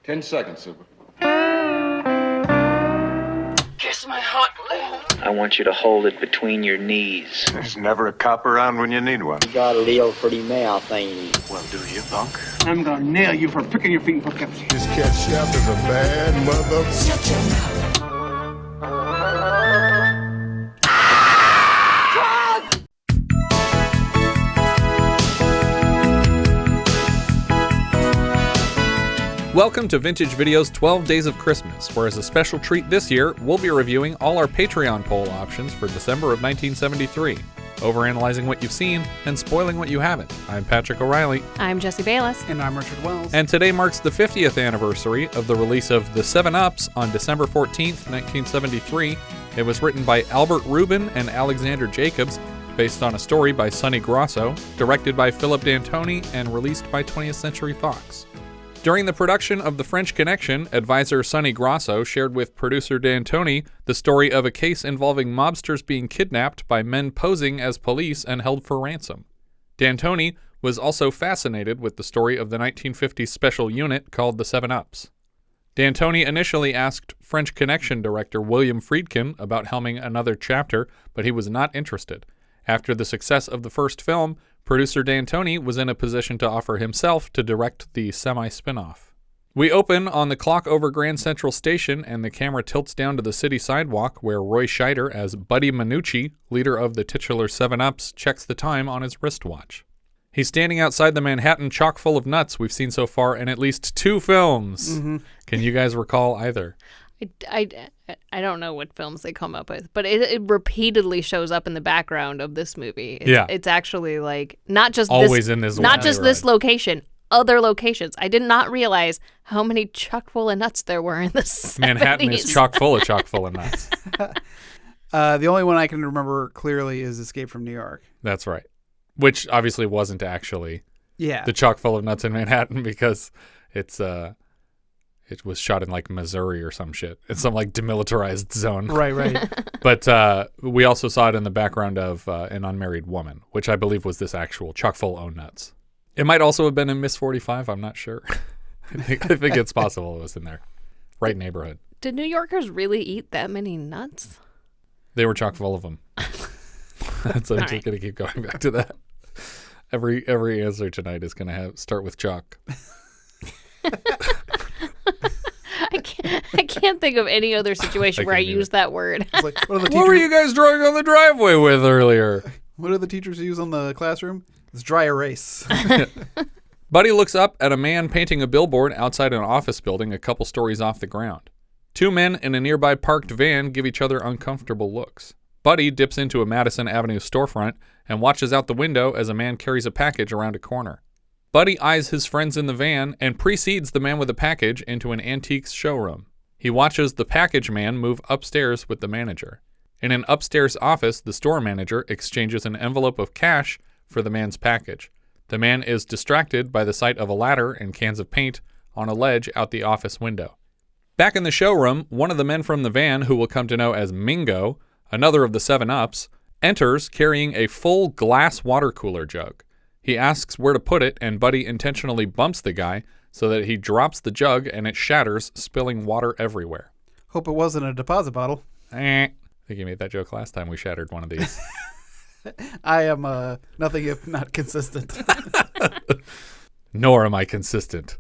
10 seconds, Super. Kiss my hot lip. I want you to hold it between your knees. There's never a cop around when you need one. You got a little pretty mouth, ain't you? Well, do you, punk? I'm gonna nail you for picking your feet in Poughkeepsie. This Kercheval is a bad mother. Shut your mouth. Welcome to Vintage Video's 12 Days of Christmas, where as a special treat this year, we'll be reviewing all our Patreon poll options for December of 1973, overanalyzing what you've seen and spoiling what you haven't. I'm Patrick O'Reilly. I'm Jesse Bayless. And I'm Richard Wells. And today marks the 50th anniversary of the release of The 7-Ups on December 14th, 1973. It was written by Albert Ruben and Alexander Jacobs, based on a story by Sonny Grosso, directed by Philip D'Antoni, and released by 20th Century Fox. During the production of The French Connection, advisor Sonny Grosso shared with producer D'Antoni the story of a case involving mobsters being kidnapped by men posing as police and held for ransom. D'Antoni was also fascinated with the story of the 1950s special unit called the 7-Ups. D'Antoni initially asked French Connection director William Friedkin about helming another chapter, but he was not interested. After the success of the first film, producer D'Antoni was in a position to offer himself to direct the semi-spin-off. We open on the clock over Grand Central Station, and the camera tilts down to the city sidewalk where Roy Scheider, as Buddy Minucci, leader of the titular 7-Ups, checks the time on his wristwatch. He's standing outside the Manhattan chock full of nuts we've seen so far in at least 2 films. Mm-hmm. Can you guys recall either? I don't know what films they come up with, but it repeatedly shows up in the background of this movie. It's actually like not just always in this not just this location, other locations. I did not realize how many chock full of nuts there were in the 70s. Manhattan is chock full of nuts. The only one I can remember clearly is Escape from New York. That's right. Which obviously wasn't actually the chock full of nuts in Manhattan, because it was shot in like Missouri or some shit. It's some like demilitarized zone. Right. But we also saw it in the background of An Unmarried Woman, which I believe was this actual chock full o' nuts. It might also have been in Miss 45. I'm not sure. I think it's possible it was in there. Right neighborhood. Did New Yorkers really eat that many nuts? They were chock full of them. So I'm just going to keep going back to that. Every answer tonight is going to start with chalk. I can't think of any other situation where I use that word. It's like, what were you guys drawing on the driveway with earlier? What do the teachers use on the classroom? It's dry erase. Buddy looks up at a man painting a billboard outside an office building a couple stories off the ground. 2 men in a nearby parked van give each other uncomfortable looks. Buddy dips into a Madison Avenue storefront and watches out the window as a man carries a package around a corner. Buddy eyes his friends in the van and precedes the man with the package into an antiques showroom. He watches the package man move upstairs with the manager. In an upstairs office, the store manager exchanges an envelope of cash for the man's package. The man is distracted by the sight of a ladder and cans of paint on a ledge out the office window. Back in the showroom, one of the men from the van, who we'll come to know as Mingo, another of the 7-Ups, enters carrying a full glass water cooler jug. He asks where to put it, and Buddy intentionally bumps the guy so that he drops the jug and it shatters, spilling water everywhere. Hope it wasn't a deposit bottle. I think you made that joke last time we shattered one of these. I am nothing if not consistent. Nor am I consistent.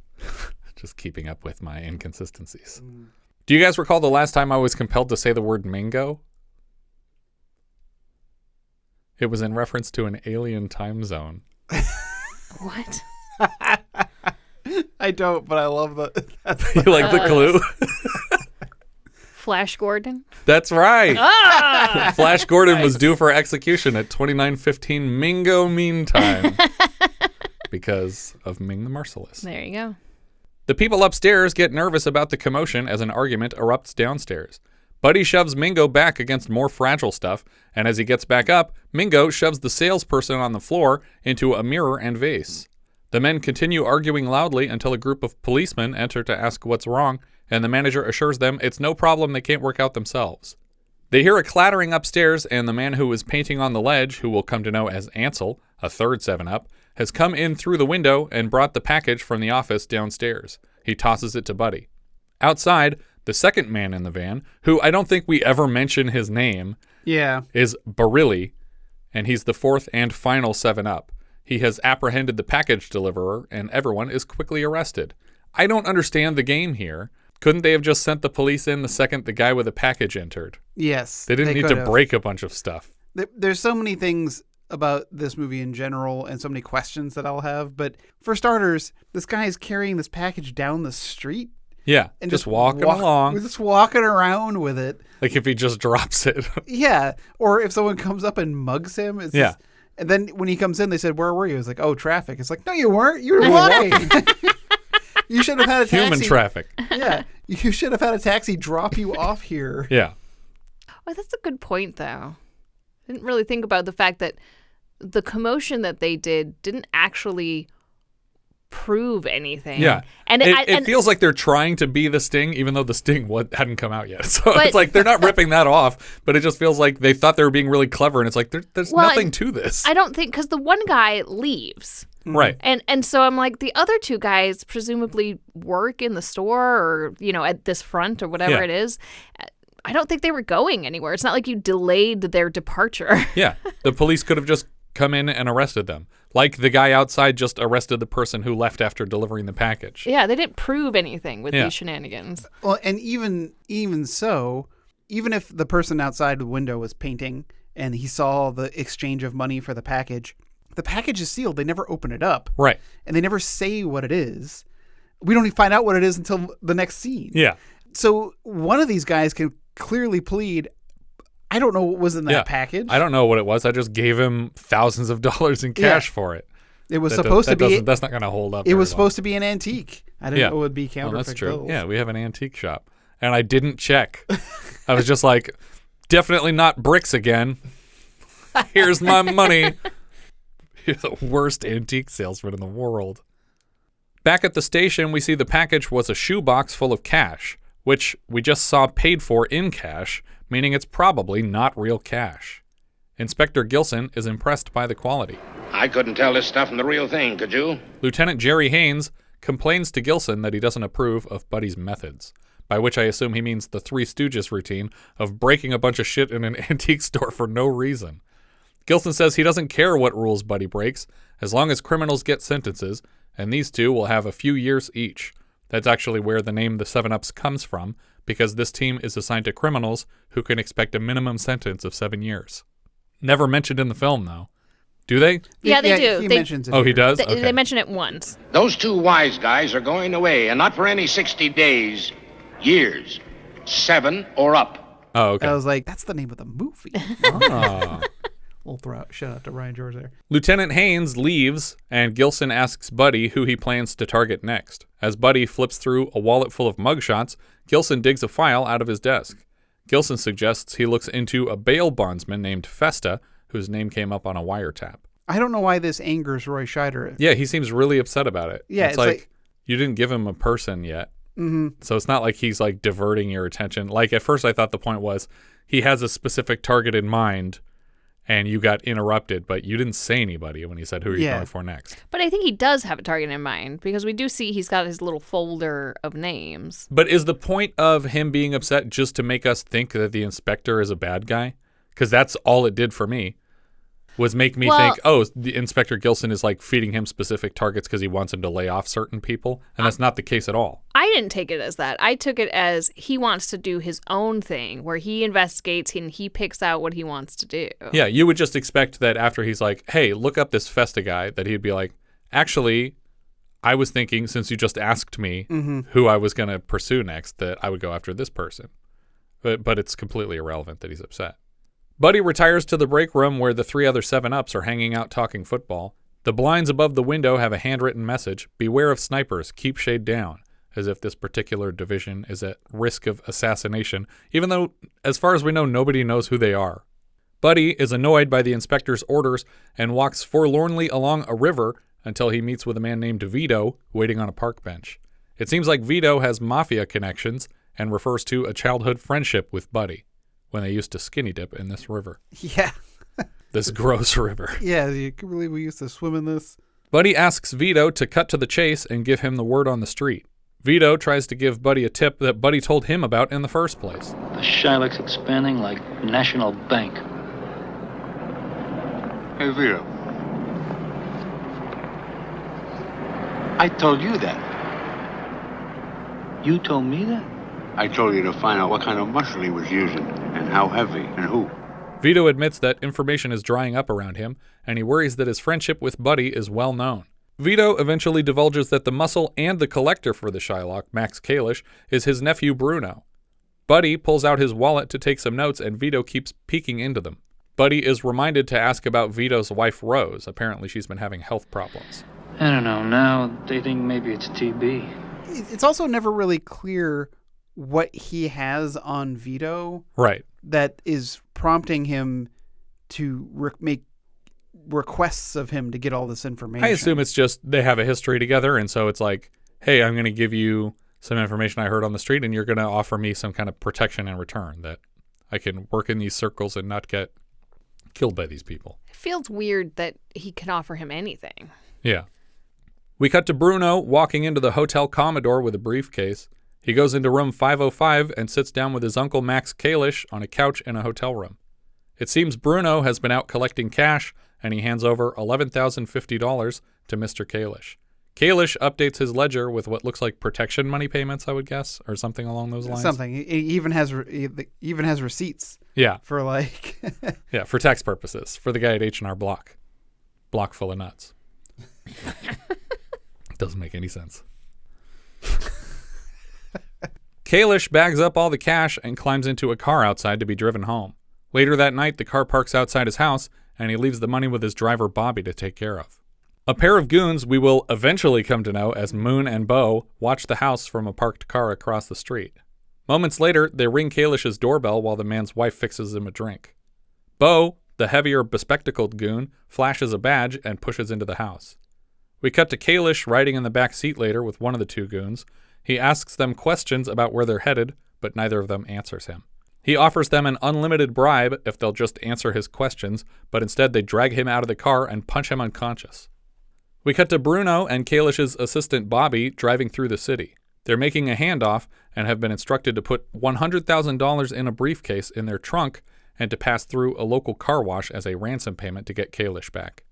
Just keeping up with my inconsistencies. Do you guys recall the last time I was compelled to say the word Mingo? It was in reference to an alien time zone. What? I don't, but I love the... You like the clue? Flash Gordon? That's right. Flash Gordon was due for execution at 29:15 Mingo meantime because of Ming the Merciless. There you go. The people upstairs get nervous about the commotion as an argument erupts downstairs. Buddy shoves Mingo back against more fragile stuff, and as he gets back up, Mingo shoves the salesperson on the floor into a mirror and vase. The men continue arguing loudly until a group of policemen enter to ask what's wrong, and the manager assures them it's no problem they can't work out themselves. They hear a clattering upstairs, and the man who is painting on the ledge, who we'll come to know as Ansel, a third 7-Up, has come in through the window and brought the package from the office downstairs. He tosses it to Buddy. Outside, the second man in the van, who I don't think we ever mention his name, is Barilli, and he's the fourth and final 7-Up. He has apprehended the package deliverer, and everyone is quickly arrested. I don't understand the game here. Couldn't they have just sent the police in the second the guy with the package entered? Yes. They didn't need to break a bunch of stuff. There's so many things about this movie in general and so many questions that I'll have. But for starters, this guy is carrying this package down the street. Yeah, and just walking along. Just walking around with it. Like if he just drops it. Yeah, or if someone comes up and mugs him. It's just, and then when he comes in, they said, "Where were you?" It's like, "Oh, traffic." It's like, "No, you weren't. You were walking." You should have had a taxi. Human traffic. Yeah, you should have had a taxi drop you off here. Yeah. Oh, that's a good point, though. I didn't really think about the fact that the commotion that they didn't actually prove anything. Yeah. And it feels like they're trying to be the Sting, even though the Sting hadn't come out yet. So it's like they're not ripping that off, but it just feels like they thought they were being really clever, and it's like there's nothing to this. I don't think, because the one guy leaves. Right. And so I'm like, the other two guys presumably work in the store or, at this front or whatever it is. I don't think they were going anywhere. It's not like you delayed their departure. Yeah. The police could have just come in and arrested them. Like the guy outside just arrested the person who left after delivering the package. Yeah, they didn't prove anything with these shenanigans. Well, and even so, even if the person outside the window was painting and he saw the exchange of money for the package is sealed. They never open it up. Right. And they never say what it is. We don't even find out what it is until the next scene. Yeah. So one of these guys can clearly plead, I don't know what was in that package. I don't know what it was. I just gave him thousands of dollars in cash for it. It was supposed to be. That's not going to hold up. It was supposed to be an antique. I didn't know it would be counterfeit. Well, that's true. bills. Yeah, we have an antique shop. And I didn't check. I was just like, definitely not bricks again. Here's my money. You're the worst antique salesman in the world. Back at the station, we see the package was a shoebox full of cash, which we just saw paid for in cash, meaning it's probably not real cash. Inspector Gilson is impressed by the quality. I couldn't tell this stuff from the real thing, could you? Lieutenant Jerry Haines complains to Gilson that he doesn't approve of Buddy's methods, by which I assume he means the Three Stooges routine of breaking a bunch of shit in an antique store for no reason. Gilson says he doesn't care what rules Buddy breaks, as long as criminals get sentences, and these two will have a few years each. That's actually where the name the 7-Ups comes from, because this team is assigned to criminals who can expect a minimum sentence of 7 years. Never mentioned in the film, though. Do they? Yeah, they do. He mentions it. Oh, he does? They mention it once. Those two wise guys are going away, and not for any 60 days, years. 7 or up. Oh, okay. I was like, that's the name of the movie. Oh. We'll shout out to Ryan George there. Lieutenant Haines leaves, and Gilson asks Buddy who he plans to target next. As Buddy flips through a wallet full of mugshots, Gilson digs a file out of his desk. Gilson suggests he looks into a bail bondsman named Festa, whose name came up on a wiretap. I don't know why this angers Roy Scheider. Yeah, he seems really upset about it. Yeah, it's like you didn't give him a person yet. Mm-hmm. So it's not like he's like diverting your attention. Like at first I thought the point was he has a specific target in mind, and you got interrupted, but you didn't say anybody when he said, who are you going for next? But I think he does have a target in mind, because we do see he's got his little folder of names. But is the point of him being upset just to make us think that the inspector is a bad guy? Because that's all it did for me, was make me think, oh, the Inspector Gilson is like feeding him specific targets because he wants him to lay off certain people. And that's not the case at all. I didn't take it as that. I took it as he wants to do his own thing, where he investigates and he picks out what he wants to do. Yeah, you would just expect that after he's like, hey, look up this Festa guy, that he'd be like, actually, I was thinking, since you just asked me who I was going to pursue next, that I would go after this person. But it's completely irrelevant that he's upset. Buddy retires to the break room where the 3 other 7-Ups are hanging out talking football. The blinds above the window have a handwritten message, beware of snipers, keep shade down, as if this particular division is at risk of assassination, even though, as far as we know, nobody knows who they are. Buddy is annoyed by the inspector's orders and walks forlornly along a river until he meets with a man named Vito waiting on a park bench. It seems like Vito has mafia connections and refers to a childhood friendship with Buddy, when they used to skinny dip in this river. Yeah. This gross river. Yeah, you can believe we used to swim in this. Buddy asks Vito to cut to the chase and give him the word on the street. Vito tries to give Buddy a tip that Buddy told him about in the first place. The Shylock's expanding like National Bank. Hey, Vito. I told you that. You told me that? I told you to find out what kind of muscle he was using and how heavy and who. Vito admits that information is drying up around him, and he worries that his friendship with Buddy is well known. Vito eventually divulges that the muscle and the collector for the Shylock, Max Kalish, is his nephew Bruno. Buddy pulls out his wallet to take some notes, and Vito keeps peeking into them. Buddy is reminded to ask about Vito's wife Rose. Apparently she's been having health problems. I don't know. Now they think maybe it's TB. It's also never really clear what he has on Vito. Right. That is prompting him to make requests of him to get all this information. I assume it's just they have a history together, and so it's like, hey, I'm going to give you some information I heard on the street, and you're going to offer me some kind of protection in return, that I can work in these circles and not get killed by these people. It feels weird that he can offer him anything. Yeah. We cut to Bruno walking into the Hotel Commodore with a briefcase. He goes into room 505 and sits down with his uncle Max Kalish on a couch in a hotel room. It seems Bruno has been out collecting cash, and he hands over $11,050 to Mr. Kalish. Kalish updates his ledger with what looks like protection money payments, I would guess, or something along those lines. Something. He even has receipts. Yeah. For like. Yeah, for tax purposes. For the guy at H&R Block. Block full of nuts. Doesn't make any sense. Kalish bags up all the cash and climbs into a car outside to be driven home. Later that night, the car parks outside his house, and he leaves the money with his driver Bobby to take care of. A pair of goons we will eventually come to know as Moon and Bo watch the house from a parked car across the street. Moments later, they ring Kalish's doorbell while the man's wife fixes him a drink. Bo, the heavier, bespectacled goon, flashes a badge and pushes into the house. We cut to Kalish riding in the back seat later with one of the two goons. He asks them questions about where they're headed, but neither of them answers him. He offers them an unlimited bribe if they'll just answer his questions, but instead they drag him out of the car and punch him unconscious. We cut to Bruno and Kalish's assistant Bobby driving through the city. They're making a handoff and have been instructed to put $100,000 in a briefcase in their trunk and to pass through a local car wash as a ransom payment to get Kalish back.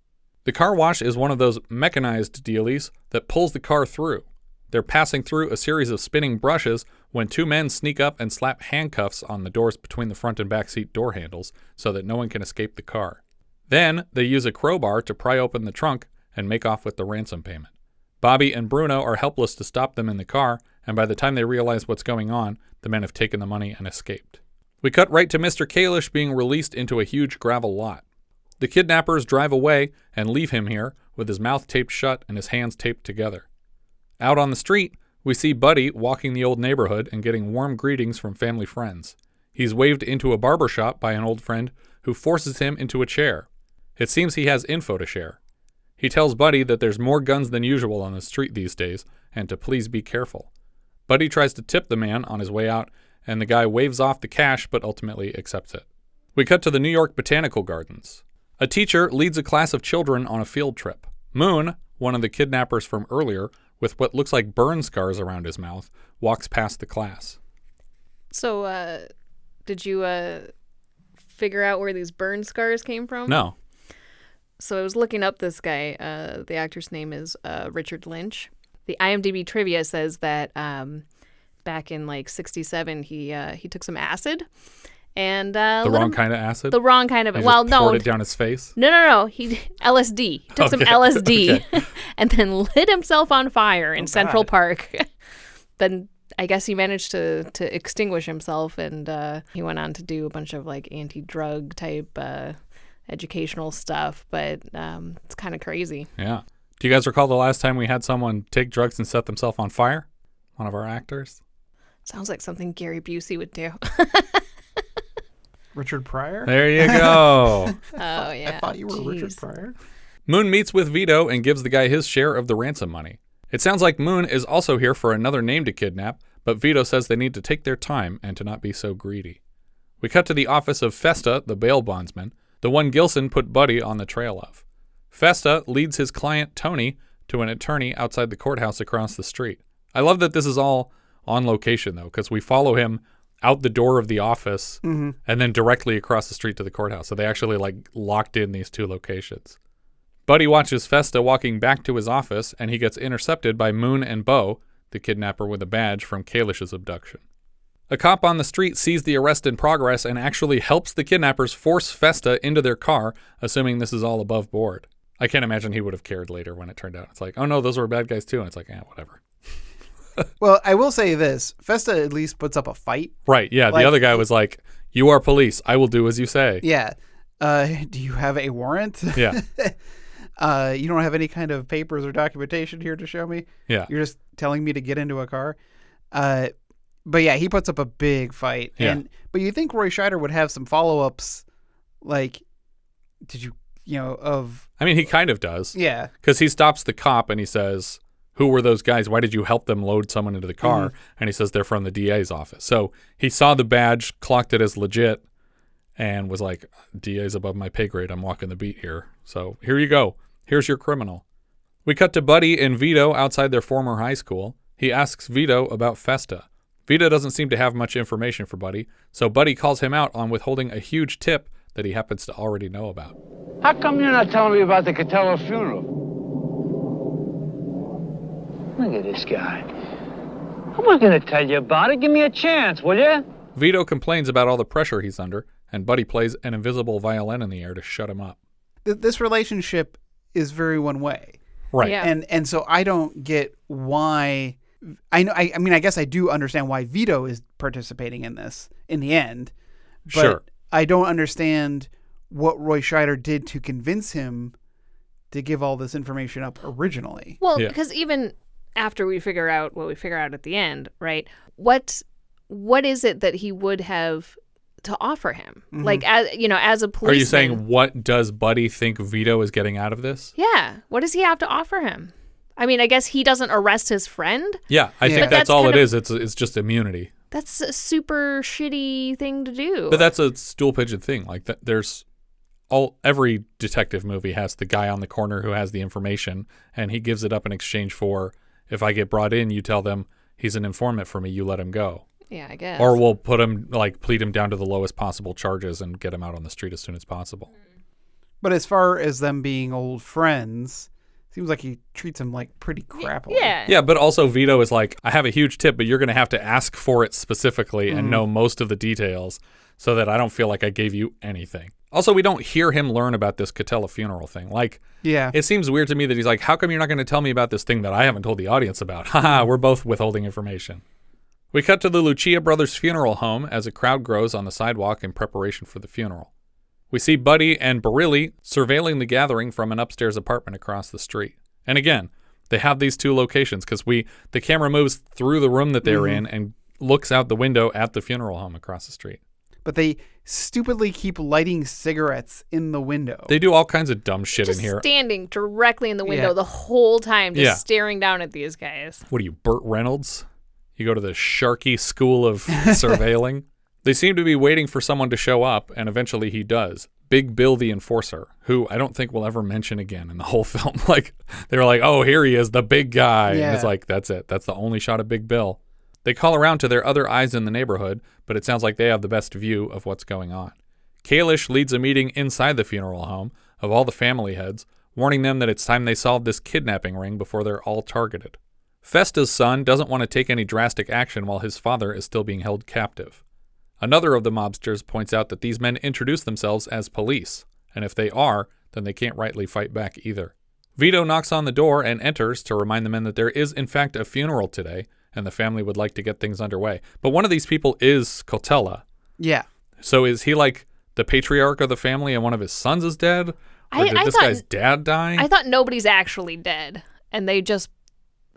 The car wash is one of those mechanized dealies that pulls the car through. They're passing through a series of spinning brushes when two men sneak up and slap handcuffs on the doors between the front and back seat door handles so that no one can escape the car. Then they use a crowbar to pry open the trunk and make off with the ransom payment. Bobby and Bruno are helpless to stop them in the car, and by the time they realize what's going on, the men have taken the money and escaped. We cut right to Mr. Kalish being released into a huge gravel lot. The kidnappers drive away and leave him here with his mouth taped shut and his hands taped together. Out on the street, we see Buddy walking the old neighborhood and getting warm greetings from family friends. He's waved into a barber shop by an old friend who forces him into a chair. It seems he has info to share. He tells Buddy that there's more guns than usual on the street these days and to please be careful. Buddy tries to tip the man on his way out, and the guy waves off the cash but ultimately accepts it. We cut to the New York Botanical Gardens. A teacher leads a class of children on a field trip. Moon, one of the kidnappers from earlier, with what looks like burn scars around his mouth, walks past the class. So, did you figure out where these burn scars came from? No. So I was looking up this guy. The actor's name is Richard Lynch. The IMDb trivia says that back in like '67, he took some acid. And the wrong kind of acid? The wrong kind of it. Well, no. Poured it down his face? No. He LSD. He took some LSD and then lit himself on fire in Central Park. Then I guess he managed to extinguish himself, and he went on to do a bunch of like anti-drug type educational stuff. But it's kind of crazy. Yeah. Do you guys recall the last time we had someone take drugs and set themselves on fire? One of our actors? Sounds like something Gary Busey would do. Richard Pryor? There you go. I thought you were Richard Pryor. Moon meets with Vito and gives the guy his share of the ransom money. It sounds like Moon is also here for another name to kidnap, but Vito says they need to take their time and to not be so greedy. We cut to the office of Festa, the bail bondsman, the one Gilson put Buddy on the trail of. Festa leads his client, Tony, to an attorney outside the courthouse across the street. I love that this is all on location, though, because we follow him out the door of the office and then directly across the street to the courthouse. So they actually like locked in these two locations. Buddy watches Festa walking back to his office, and he gets intercepted by Moon and Bo, the kidnapper with a badge from Kalish's abduction. A cop on the street sees the arrest in progress and actually helps the kidnappers force Festa into their car, assuming this is all above board. I can't imagine he would have cared later when it turned out. It's like, oh no, those were bad guys too. And it's like, whatever. Well, I will say this. Festa at least puts up a fight. Right, yeah. The other guy was like, you are police. I will do as you say. Yeah. Do you have a warrant? Yeah. You don't have any kind of papers or documentation here to show me? Yeah. You're just telling me to get into a car? But yeah, he puts up a big fight. Yeah. But you think Roy Scheider would have some follow-ups, like, of... I mean, he kind of does. Yeah. Because he stops the cop and he says, who were those guys? Why did you help them load someone into the car? Mm-hmm. And he says they're from the DA's office. So he saw the badge, clocked it as legit, and was like, DA's above my pay grade. I'm walking the beat here. So here you go. Here's your criminal. We cut to Buddy and Vito outside their former high school. He asks Vito about Festa. Vito doesn't seem to have much information for Buddy, so Buddy calls him out on withholding a huge tip that he happens to already know about. How come you're not telling me about the Coltello funeral? Look at this guy. I'm not going to tell you about it. Give me a chance, will you? Vito complains about all the pressure he's under, and Buddy plays an invisible violin in the air to shut him up. This relationship is very one way. Right. Yeah. And so I don't get why... I mean, I guess I do understand why Vito is participating in this in the end. But Sure. I don't understand what Roy Scheider did to convince him to give all this information up originally. Well, Yeah. because even after we figure out what we figure out at the end, right? What is it that he would have to offer him? Mm-hmm. Like, as a policeman. Are you saying, what does Buddy think Vito is getting out of this? Yeah. What does he have to offer him? I mean, I guess he doesn't arrest his friend. Yeah, I think But that's that's all kind it of- is. It's just immunity. That's a super shitty thing to do. But that's a stool pigeon thing. Like there's every detective movie has the guy on the corner who has the information, and he gives it up in exchange for, if I get brought in, you tell them he's an informant for me, you let him go. Yeah, I guess. Or we'll plead him down to the lowest possible charges and get him out on the street as soon as possible. But as far as them being old friends, seems like he treats him like pretty crappily. Yeah. Yeah, but also Vito is like, I have a huge tip, but you're going to have to ask for it specifically and know most of the details so that I don't feel like I gave you anything. Also, we don't hear him learn about this Coltello funeral thing. Like, Yeah. it seems weird to me that he's like, how come you're not going to tell me about this thing that I haven't told the audience about? Haha, we're both withholding information. We cut to the Lucia brothers' funeral home as a crowd grows on the sidewalk in preparation for the funeral. We see Buddy and Barilli surveilling the gathering from an upstairs apartment across the street. And again, they have these two locations because the camera moves through the room that they're in and looks out the window at the funeral home across the street. But they stupidly keep lighting cigarettes in the window. They do all kinds of dumb shit Just in here. standing directly in the window Yeah. the whole time, just Yeah. staring down at these guys. What are you, Burt Reynolds? You go to the Sharky school of surveilling? They seem to be waiting for someone to show up, and eventually he does. Big Bill the Enforcer, who I don't think we'll ever mention again in the whole film. Like, they were like, oh, here he is, the big guy. Yeah. And it's like, that's it. That's the only shot of Big Bill. They call around to their other eyes in the neighborhood, but it sounds like they have the best view of what's going on. Kalish leads a meeting inside the funeral home of all the family heads, warning them that it's time they solve this kidnapping ring before they're all targeted. Festa's son doesn't want to take any drastic action while his father is still being held captive. Another of the mobsters points out that these men introduce themselves as police, and if they are, then they can't rightly fight back either. Vito knocks on the door and enters to remind the men that there is in fact a funeral today, and the family would like to get things underway. But one of these people is Coltello. Yeah. So is he like the patriarch of the family and one of his sons is dead? Or did this guy's dad die? I thought nobody's actually dead, and they just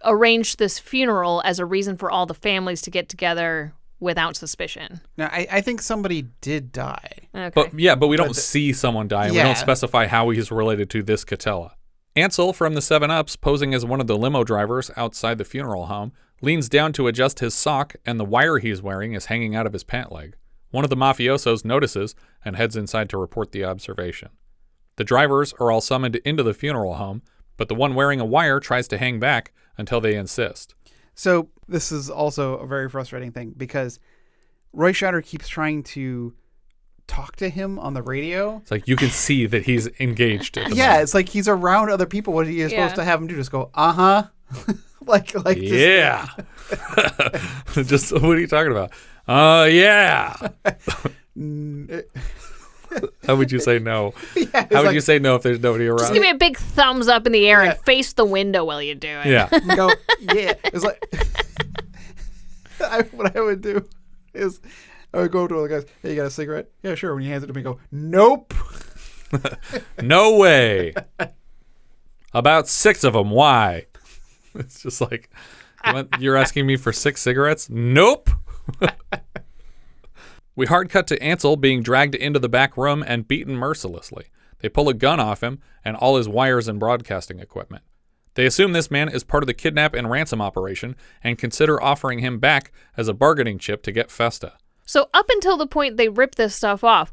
arranged this funeral as a reason for all the families to get together without suspicion. Now, I think somebody did die. Okay. But we don't see someone die, and we Yeah. don't specify how he's related to this Coltello. Ansel from the 7-Ups, posing as one of the limo drivers outside the funeral home, leans down to adjust his sock, and the wire he's wearing is hanging out of his pant leg. One of the mafiosos notices and heads inside to report the observation. The drivers are all summoned into the funeral home, but the one wearing a wire tries to hang back until they insist. So this is also a very frustrating thing because Roy Scheider keeps trying to talk to him on the radio. It's like you can see that he's engaged. Yeah, it's like he's around other people. What are you supposed to have him do? Just go, like yeah. Just what are you talking about? Yeah. How would you say no? Yeah, How would you say no if there's nobody around? Just give me a big thumbs up in the air and face the window while you do it. Yeah. Go, yeah. It's like what I would do is I would go up to the guys, hey, you got a cigarette? Yeah, sure. When he hands it to me, go, nope. No way. About 6 of them. Why? It's just like, you're asking me for 6 cigarettes? Nope. We hard cut to Ansel being dragged into the back room and beaten mercilessly. They pull a gun off him and all his wires and broadcasting equipment. They assume this man is part of the kidnap and ransom operation and consider offering him back as a bargaining chip to get Festa. So up until the point they rip this stuff off,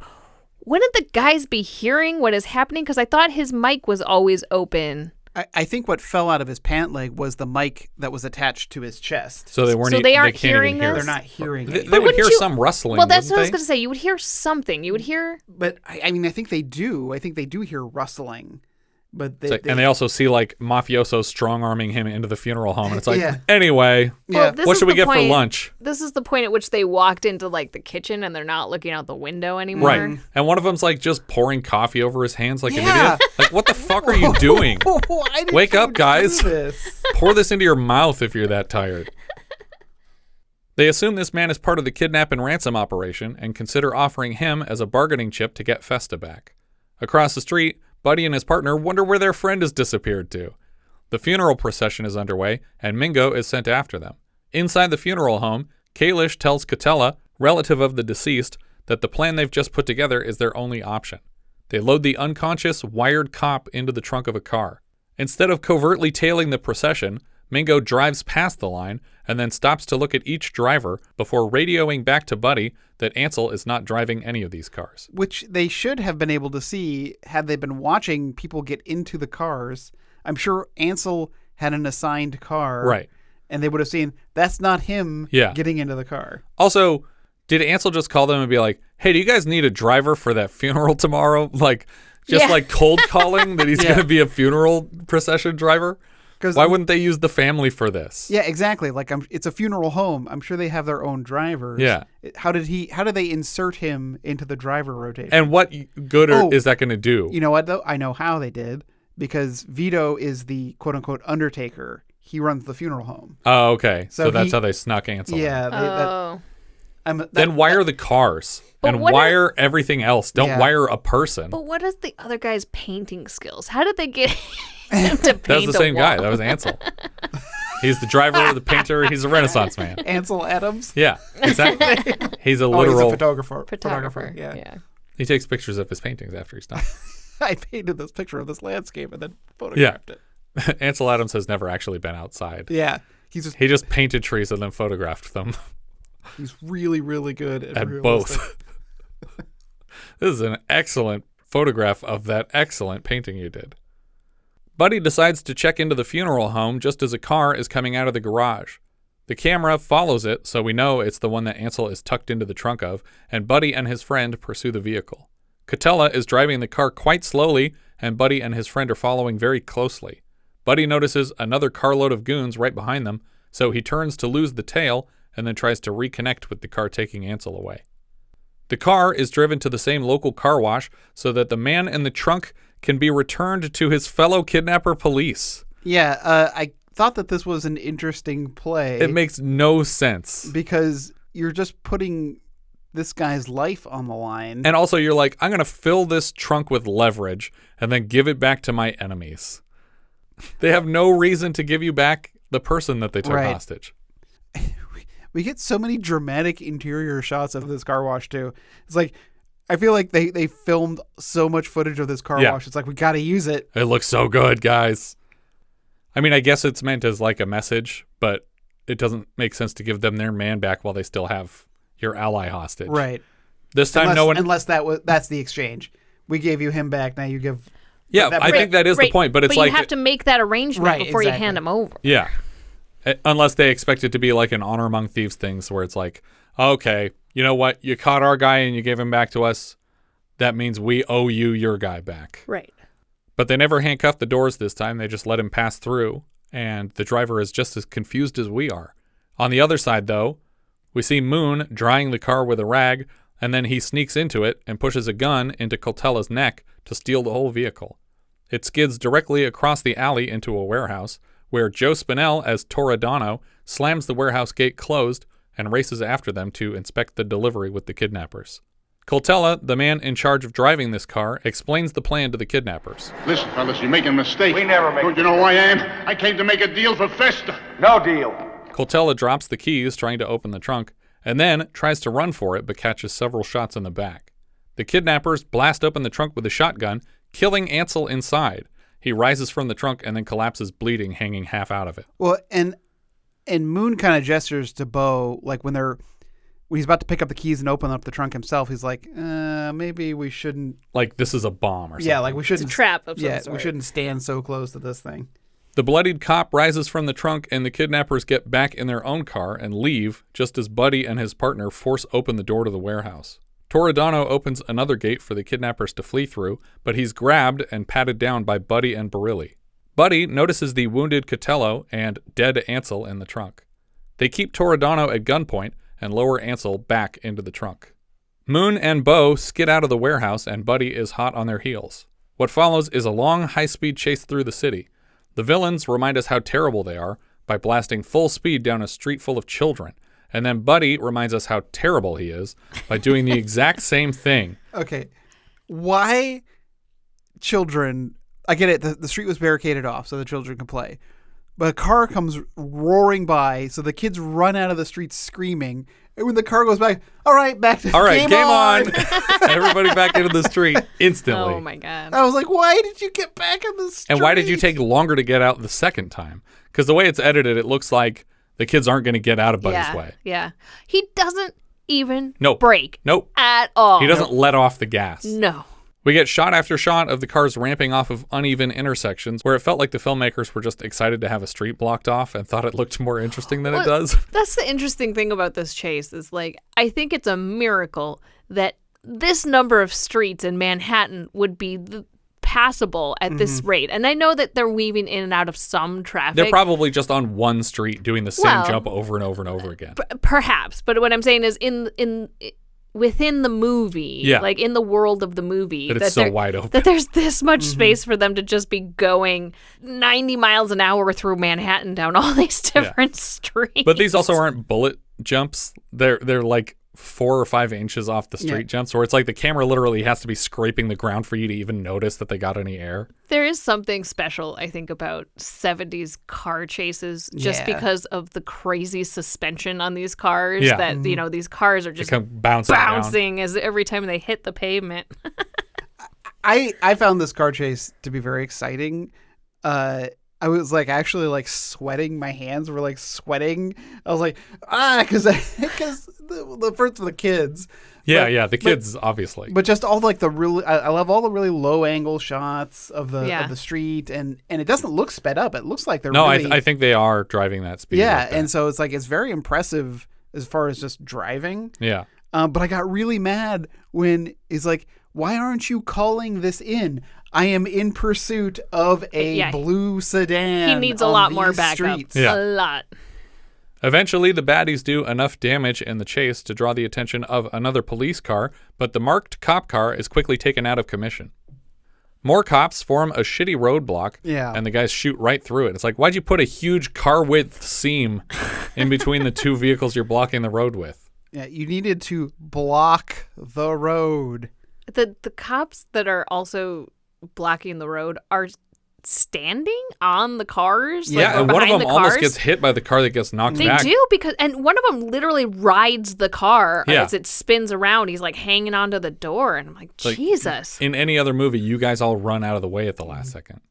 wouldn't the guys be hearing what is happening? Because I thought his mic was always open. I think what fell out of his pant leg was the mic that was attached to his chest. So they weren't. So they aren't can't hearing even hear this? They're not hearing They, it. they would hear some rustling. Well, that's what I was wouldn't going to say. You would hear something. You would hear. But I mean, I think they do. I think they do hear rustling. But and they also see like mafiosos strong arming him into the funeral home, and it's like, Yeah. anyway, Well, this what is should we the get for point- lunch? This is the point at which they walked into like the kitchen and they're not looking out the window anymore. Right. And one of them's like just pouring coffee over his hands like an Yeah. idiot. Like, what the fuck are you doing? Why did Wake you up, guys. do this? Pour this into your mouth if you're that tired. They assume this man is part of the kidnap and ransom operation and consider offering him as a bargaining chip to get Festa back. Across the street, Buddy and his partner wonder where their friend has disappeared to. The funeral procession is underway, and Mingo is sent after them. Inside the funeral home, Kalish tells Coltello, relative of the deceased, that the plan they've just put together is their only option. They load the unconscious, wired cop into the trunk of a car. Instead of covertly tailing the procession, Mingo drives past the line and then stops to look at each driver before radioing back to Buddy that Ansel is not driving any of these cars. Which they should have been able to see had they been watching people get into the cars. I'm sure Ansel had an assigned car. Right. And they would have seen, that's not him getting into the car. Also, did Ansel just call them and be like, hey, do you guys need a driver for that funeral tomorrow? Like, just like cold calling that he's going to be a funeral procession driver? Why wouldn't they use the family for this? Yeah, exactly. Like it's a funeral home. I'm sure they have their own drivers. Yeah. How did they insert him into the driver rotation? And what good is that going to do? You know what though? I know how they did, because Vito is the quote unquote undertaker. He runs the funeral home. Oh, okay. So that's how they snuck Ansel. Yeah. Then wire the cars and wire everything else. Don't wire a person. But what is the other guy's painting skills? How did they get him to paint That was the same wall? guy. That was Ansel. He's the driver, the painter. He's a Renaissance man. Ansel Adams? Yeah, exactly. He's a literal he's a photographer. Yeah. He takes pictures of his paintings after he's done. I painted this picture of this landscape and then photographed it. Ansel Adams has never actually been outside. Yeah. He just painted trees and then photographed them. He's really, really good at both. This is an excellent photograph of that excellent painting you did. Buddy decides to check into the funeral home just as a car is coming out of the garage. The camera follows it, so we know it's the one that Ansel is tucked into the trunk of, and Buddy and his friend pursue the vehicle. Coltello is driving the car quite slowly, and Buddy and his friend are following very closely. Buddy notices another carload of goons right behind them, so he turns to lose the tail and then tries to reconnect with the car taking Ansel away. The car is driven to the same local car wash so that the man in the trunk can be returned to his fellow kidnapper police. Yeah, I thought that this was an interesting play. It makes no sense. Because you're just putting this guy's life on the line. And also you're like, I'm going to fill this trunk with leverage and then give it back to my enemies. They have no reason to give you back the person that they took hostage. We get so many dramatic interior shots of this car wash too. It's like, I feel like they filmed so much footage of this car wash. It's like, we got to use it. It looks so good, guys. I mean, I guess it's meant as like a message, but it doesn't make sense to give them their man back while they still have your ally hostage. Right. This time, unless that's the exchange. We gave you him back. Now you give. Yeah, I think that is the point. But it's like you have to make that arrangement before you hand him over. Yeah. Unless they expect it to be like an honor among thieves things where it's like, okay, you know what? You caught our guy and you gave him back to us. That means we owe you your guy back. Right. But they never handcuffed the doors this time. They just let him pass through. And the driver is just as confused as we are. On the other side, though, we see Moon drying the car with a rag, and then he sneaks into it and pushes a gun into Coltello's neck to steal the whole vehicle. It skids directly across the alley into a warehouse, where Joe Spinell, as Toredano, slams the warehouse gate closed and races after them to inspect the delivery with the kidnappers. Coltello, the man in charge of driving this car, explains the plan to the kidnappers. Listen, fellas, you're making a mistake. We never make. Don't you know who I am? I came to make a deal for Festa. No deal. Coltello drops the keys, trying to open the trunk, and then tries to run for it, but catches several shots in the back. The kidnappers blast open the trunk with a shotgun, killing Ansel inside. He rises from the trunk and then collapses bleeding, hanging half out of it. Well, and Moon kind of gestures to Bo, like when he's about to pick up the keys and open up the trunk himself, he's like, maybe we shouldn't. Like this is a bomb or something. Yeah, like we shouldn't. It's a trap of some Yeah, sort. we shouldn't stand so close to this thing. The bloodied cop rises from the trunk and the kidnappers get back in their own car and leave just as Buddy and his partner force open the door to the warehouse. Toredano opens another gate for the kidnappers to flee through, but he's grabbed and patted down by Buddy and Barilli. Buddy notices the wounded Coltello and dead Ansel in the trunk. They keep Toredano at gunpoint and lower Ansel back into the trunk. Moon and Bo skid out of the warehouse and Buddy is hot on their heels. What follows is a long, high-speed chase through the city. The villains remind us how terrible they are by blasting full speed down a street full of children. And then Buddy reminds us how terrible he is by doing the exact same thing. Okay. Why children... I get it. The street was barricaded off so the children could play. But a car comes roaring by, so the kids run out of the street screaming. And when the car goes back, all right, game on. Everybody back into the street instantly. Oh, my God. I was like, why did you get back in the street? And why did you take longer to get out the second time? Because the way it's edited, it looks like the kids aren't going to get out of Buddy's way. Yeah. He doesn't even Nope. brake. Nope. At all. He doesn't let off the gas. No. We get shot after shot of the cars ramping off of uneven intersections where it felt like the filmmakers were just excited to have a street blocked off and thought it looked more interesting than it does. That's the interesting thing about this chase is like, I think it's a miracle that this number of streets in Manhattan would be passable at this rate. And I know that they're weaving in and out of some traffic. They're probably just on one street doing the same jump over and over and over again. Perhaps. But what I'm saying is within the movie, like in the world of the movie, that it's so wide open. That there's this much space for them to just be going 90 miles an hour through Manhattan down all these different streets. But these also aren't bullet jumps. They're like 4 or 5 inches off the street jumps, where it's like the camera literally has to be scraping the ground for you to even notice that they got any air. There is something special, I think, about 70s car chases just because of the crazy suspension on these cars that, you know, these cars are just bouncing as every time they hit the pavement. I found this car chase to be very exciting. I was like actually like sweating. My hands were like sweating. I was like, because the first of the kids. Yeah, the kids obviously. But just all like the really, I love all the really low angle shots of the street, and it doesn't look sped up. It looks like they're really, I think they are driving that speed. Yeah, like that. and so it's like it's very impressive as far as just driving. Yeah. But I got really mad when he's like, "Why aren't you calling this in? I am in pursuit of a blue sedan." He needs a lot more backup. Yeah. A lot. Eventually, the baddies do enough damage in the chase to draw the attention of another police car, but the marked cop car is quickly taken out of commission. More cops form a shitty roadblock, and the guys shoot right through it. It's like, why'd you put a huge car width seam in between the two vehicles you're blocking the road with? Yeah, you needed to block the road. The cops that are also blocking the road are standing on the cars. Yeah, and one of them almost gets hit by the car that gets knocked back. They do, and one of them literally rides the car as it spins around. He's like hanging onto the door, and I'm like, Jesus. In any other movie, you guys all run out of the way at the last second.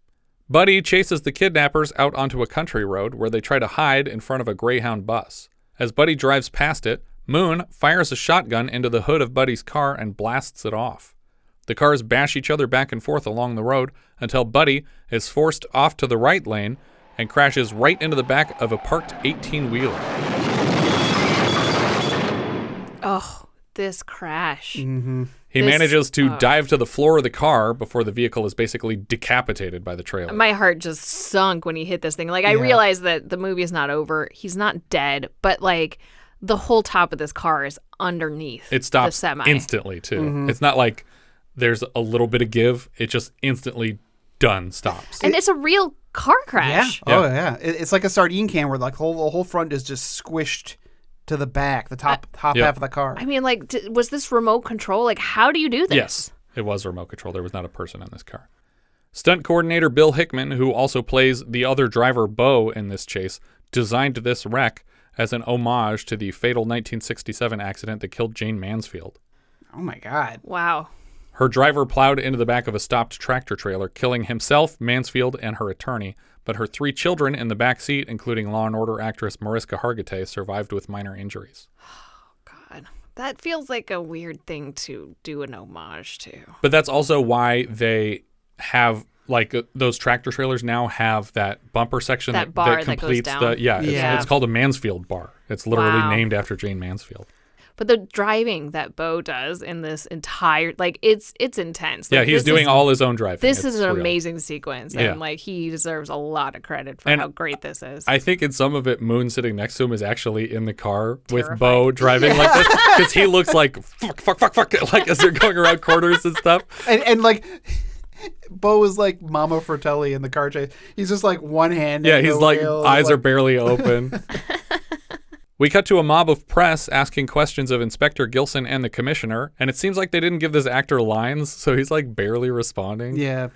Buddy chases the kidnappers out onto a country road where they try to hide in front of a Greyhound bus. As Buddy drives past it, Moon fires a shotgun into the hood of Buddy's car and blasts it off. The cars bash each other back and forth along the road until Buddy is forced off to the right lane and crashes right into the back of a parked 18-wheeler. Oh, this crash. Mm-hmm. He manages to dive to the floor of the car before the vehicle is basically decapitated by the trailer. My heart just sunk when he hit this thing. Like, I realized that the movie is not over. He's not dead, but like the whole top of this car is underneath It stops the semi. instantly, too. Mm-hmm. It's not like there's a little bit of give. It just instantly stops. And it's a real car crash. Yeah. Oh, yeah. It's like a sardine can where like the whole front is just squished to the back, the top half of the car. I mean, like, was this remote control? Like, how do you do this? Yes, it was remote control. There was not a person in this car. Stunt coordinator Bill Hickman, who also plays the other driver, Bo, in this chase, designed this wreck as an homage to the fatal 1967 accident that killed Jane Mansfield. Oh, my God. Wow. Her driver plowed into the back of a stopped tractor trailer, killing himself, Mansfield, and her attorney. But her 3 children in the back seat, including Law & Order actress Mariska Hargitay, survived with minor injuries. Oh, God. That feels like a weird thing to do an homage to. But that's also why they have, like, those tractor trailers now have that bumper section that bar that completes that goes down. It's called a Mansfield bar. It's literally named after Jane Mansfield. But the driving that Bo does in this entire, like, it's intense. Like, yeah, he's doing all his own driving. This is an amazing sequence. Yeah. And, like, he deserves a lot of credit for how great this is. I think in some of it, Moon sitting next to him is actually in the car with Bo driving like this. Because he looks like, fuck, like as they're going around corners and stuff. And like, Bo is like Mama Fratelli in the car chase. He's just like one hand. Yeah, he's like, eyes are barely open. We cut to a mob of press asking questions of Inspector Gilson and the commissioner, and it seems like they didn't give this actor lines, so he's like barely responding. Yeah.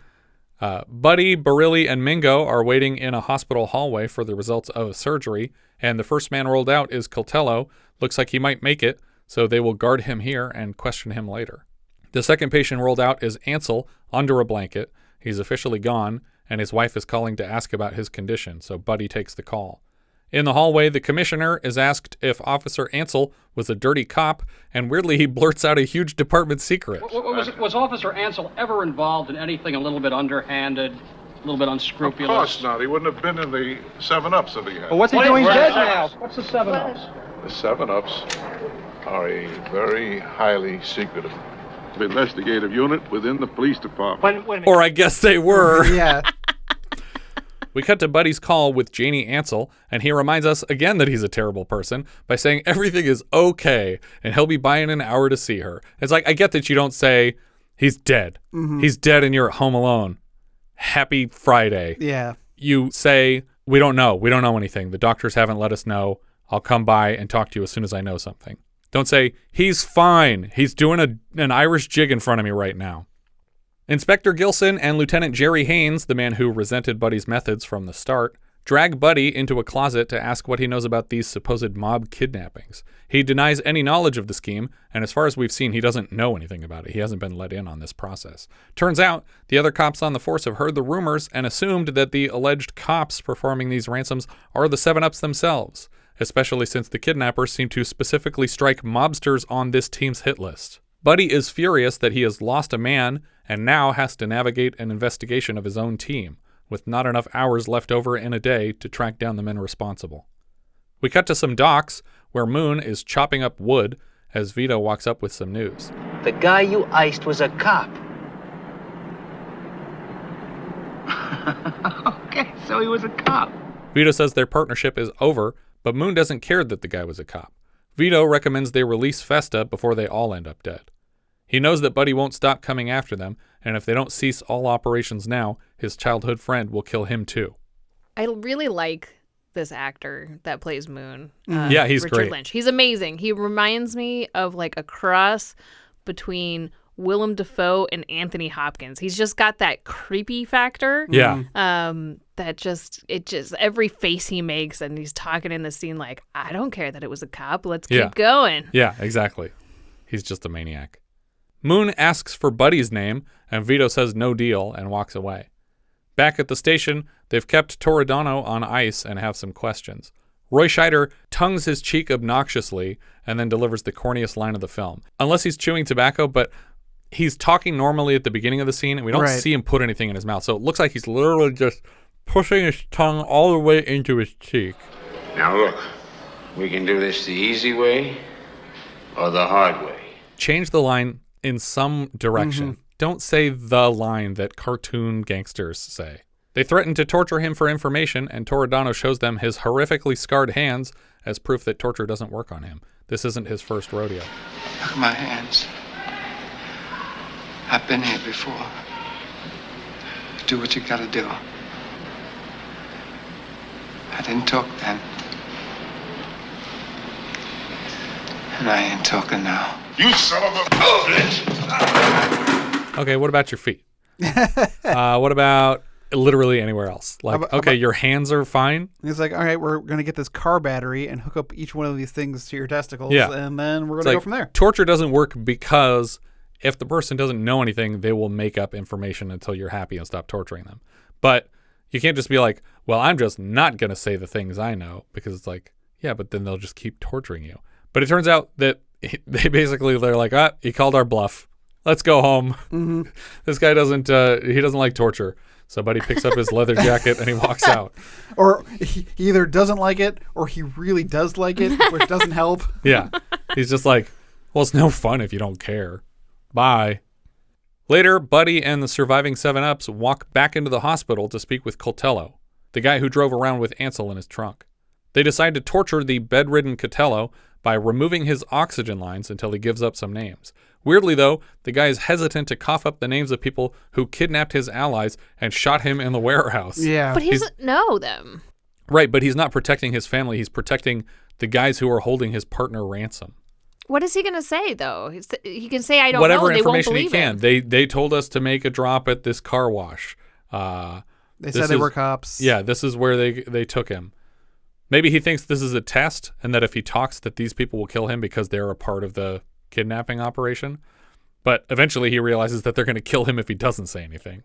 Buddy, Barilli, and Mingo are waiting in a hospital hallway for the results of a surgery, and the first man rolled out is Coltello. Looks like he might make it, so they will guard him here and question him later. The second patient rolled out is Ansel, under a blanket. He's officially gone, and his wife is calling to ask about his condition, so Buddy takes the call. In the hallway, the commissioner is asked if Officer Ansel was a dirty cop, and weirdly he blurts out a huge department secret. Was Officer Ansel ever involved in anything a little bit underhanded, a little bit unscrupulous? Of course not. He wouldn't have been in the 7-Ups if he had. Well, what's he doing dead now? What's the 7-Ups? The 7-Ups are a very highly secretive investigative unit within the police department. Or I guess they were. Yeah. We cut to Buddy's call with Janie Ansel, and he reminds us again that he's a terrible person by saying everything is okay, and he'll be by in an hour to see her. It's like, I get that you don't say, he's dead. Mm-hmm. He's dead and you're at home alone. Happy Friday. Yeah. You say, we don't know. We don't know anything. The doctors haven't let us know. I'll come by and talk to you as soon as I know something. Don't say, he's fine. He's doing an Irish jig in front of me right now. Inspector Gilson and Lieutenant Jerry Haines, the man who resented Buddy's methods from the start, drag Buddy into a closet to ask what he knows about these supposed mob kidnappings. He denies any knowledge of the scheme, and as far as we've seen, he doesn't know anything about it. He hasn't been let in on this process. Turns out, the other cops on the force have heard the rumors and assumed that the alleged cops performing these ransoms are the 7-Ups themselves, especially since the kidnappers seem to specifically strike mobsters on this team's hit list. Buddy is furious that he has lost a man and now has to navigate an investigation of his own team, with not enough hours left over in a day to track down the men responsible. We cut to some docks where Moon is chopping up wood as Vito walks up with some news. The guy you iced was a cop. Okay, so he was a cop. Vito says their partnership is over, but Moon doesn't care that the guy was a cop. Vito recommends they release Festa before they all end up dead. He knows that Buddy won't stop coming after them, and if they don't cease all operations now, his childhood friend will kill him too. I really like this actor that plays Moon. Yeah, he's Richard great. Lynch. He's amazing. He reminds me of like a cross between Willem Dafoe and Anthony Hopkins. He's just got that creepy factor. Yeah. That just every face he makes, and he's talking in the scene like, I don't care that it was a cop. Let's keep going. Yeah, exactly. He's just a maniac. Moon asks for Buddy's name, and Vito says no deal and walks away. Back at the station, they've kept Toredano on ice and have some questions. Roy Scheider tongues his cheek obnoxiously and then delivers the corniest line of the film. Unless he's chewing tobacco, but he's talking normally at the beginning of the scene, and we don't see him put anything in his mouth. So it looks like he's literally just pushing his tongue all the way into his cheek. Now look, we can do this the easy way or the hard way. Change the line in some direction. Don't say the line that cartoon gangsters say. They threaten to torture him for information, and Toredano shows them his horrifically scarred hands as proof that torture doesn't work on him. This isn't his first rodeo. Look at my hands. I've been here before. Do what you gotta do. I didn't talk then. And I ain't talking now. You son of a bitch! Okay, what about your feet? What about literally anywhere else? Like, okay, your hands are fine. He's like, all right, we're going to get this car battery and hook up each one of these things to your testicles, and then we're going to go from there. Torture doesn't work because if the person doesn't know anything, they will make up information until you're happy and stop torturing them. But you can't just be like, well, I'm just not going to say the things I know, because it's like, yeah, but then they'll just keep torturing you. But it turns out that they're like, he called our bluff. Let's go home. This guy doesn't like torture. So Buddy picks up his leather jacket and he walks out. Or he either doesn't like it or he really does like it, which doesn't help. Yeah. He's just like, well, it's no fun if you don't care. Bye. Later, Buddy and the surviving 7-Ups walk back into the hospital to speak with Coltello, the guy who drove around with Ansel in his trunk. They decide to torture the bedridden Coltello by removing his oxygen lines until he gives up some names. Weirdly, though, the guy is hesitant to cough up the names of people who kidnapped his allies and shot him in the warehouse. Yeah. But he doesn't know them. Right, but he's not protecting his family. He's protecting the guys who are holding his partner ransom. What is he going to say, though? He can say, I don't Whatever know, and they won't information he believe can. him. They told us to make a drop at this car wash. They said they were cops. Yeah, this is where they took him. Maybe he thinks this is a test and that if he talks that these people will kill him because they're a part of the kidnapping operation. But eventually he realizes that they're going to kill him if he doesn't say anything.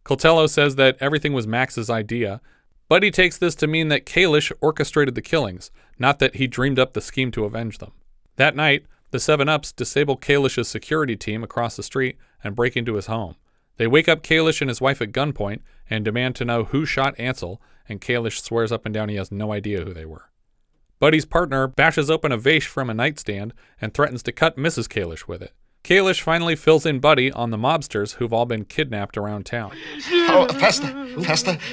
Coltello says that everything was Max's idea, but he takes this to mean that Kalish orchestrated the killings, not that he dreamed up the scheme to avenge them. That night, the 7-Ups disable Kalish's security team across the street and break into his home. They wake up Kalish and his wife at gunpoint and demand to know who shot Ansel, and Kalish swears up and down he has no idea who they were. Buddy's partner bashes open a vase from a nightstand and threatens to cut Mrs. Kalish with it. Kalish finally fills in Buddy on the mobsters who've all been kidnapped around town. Oh, Festa,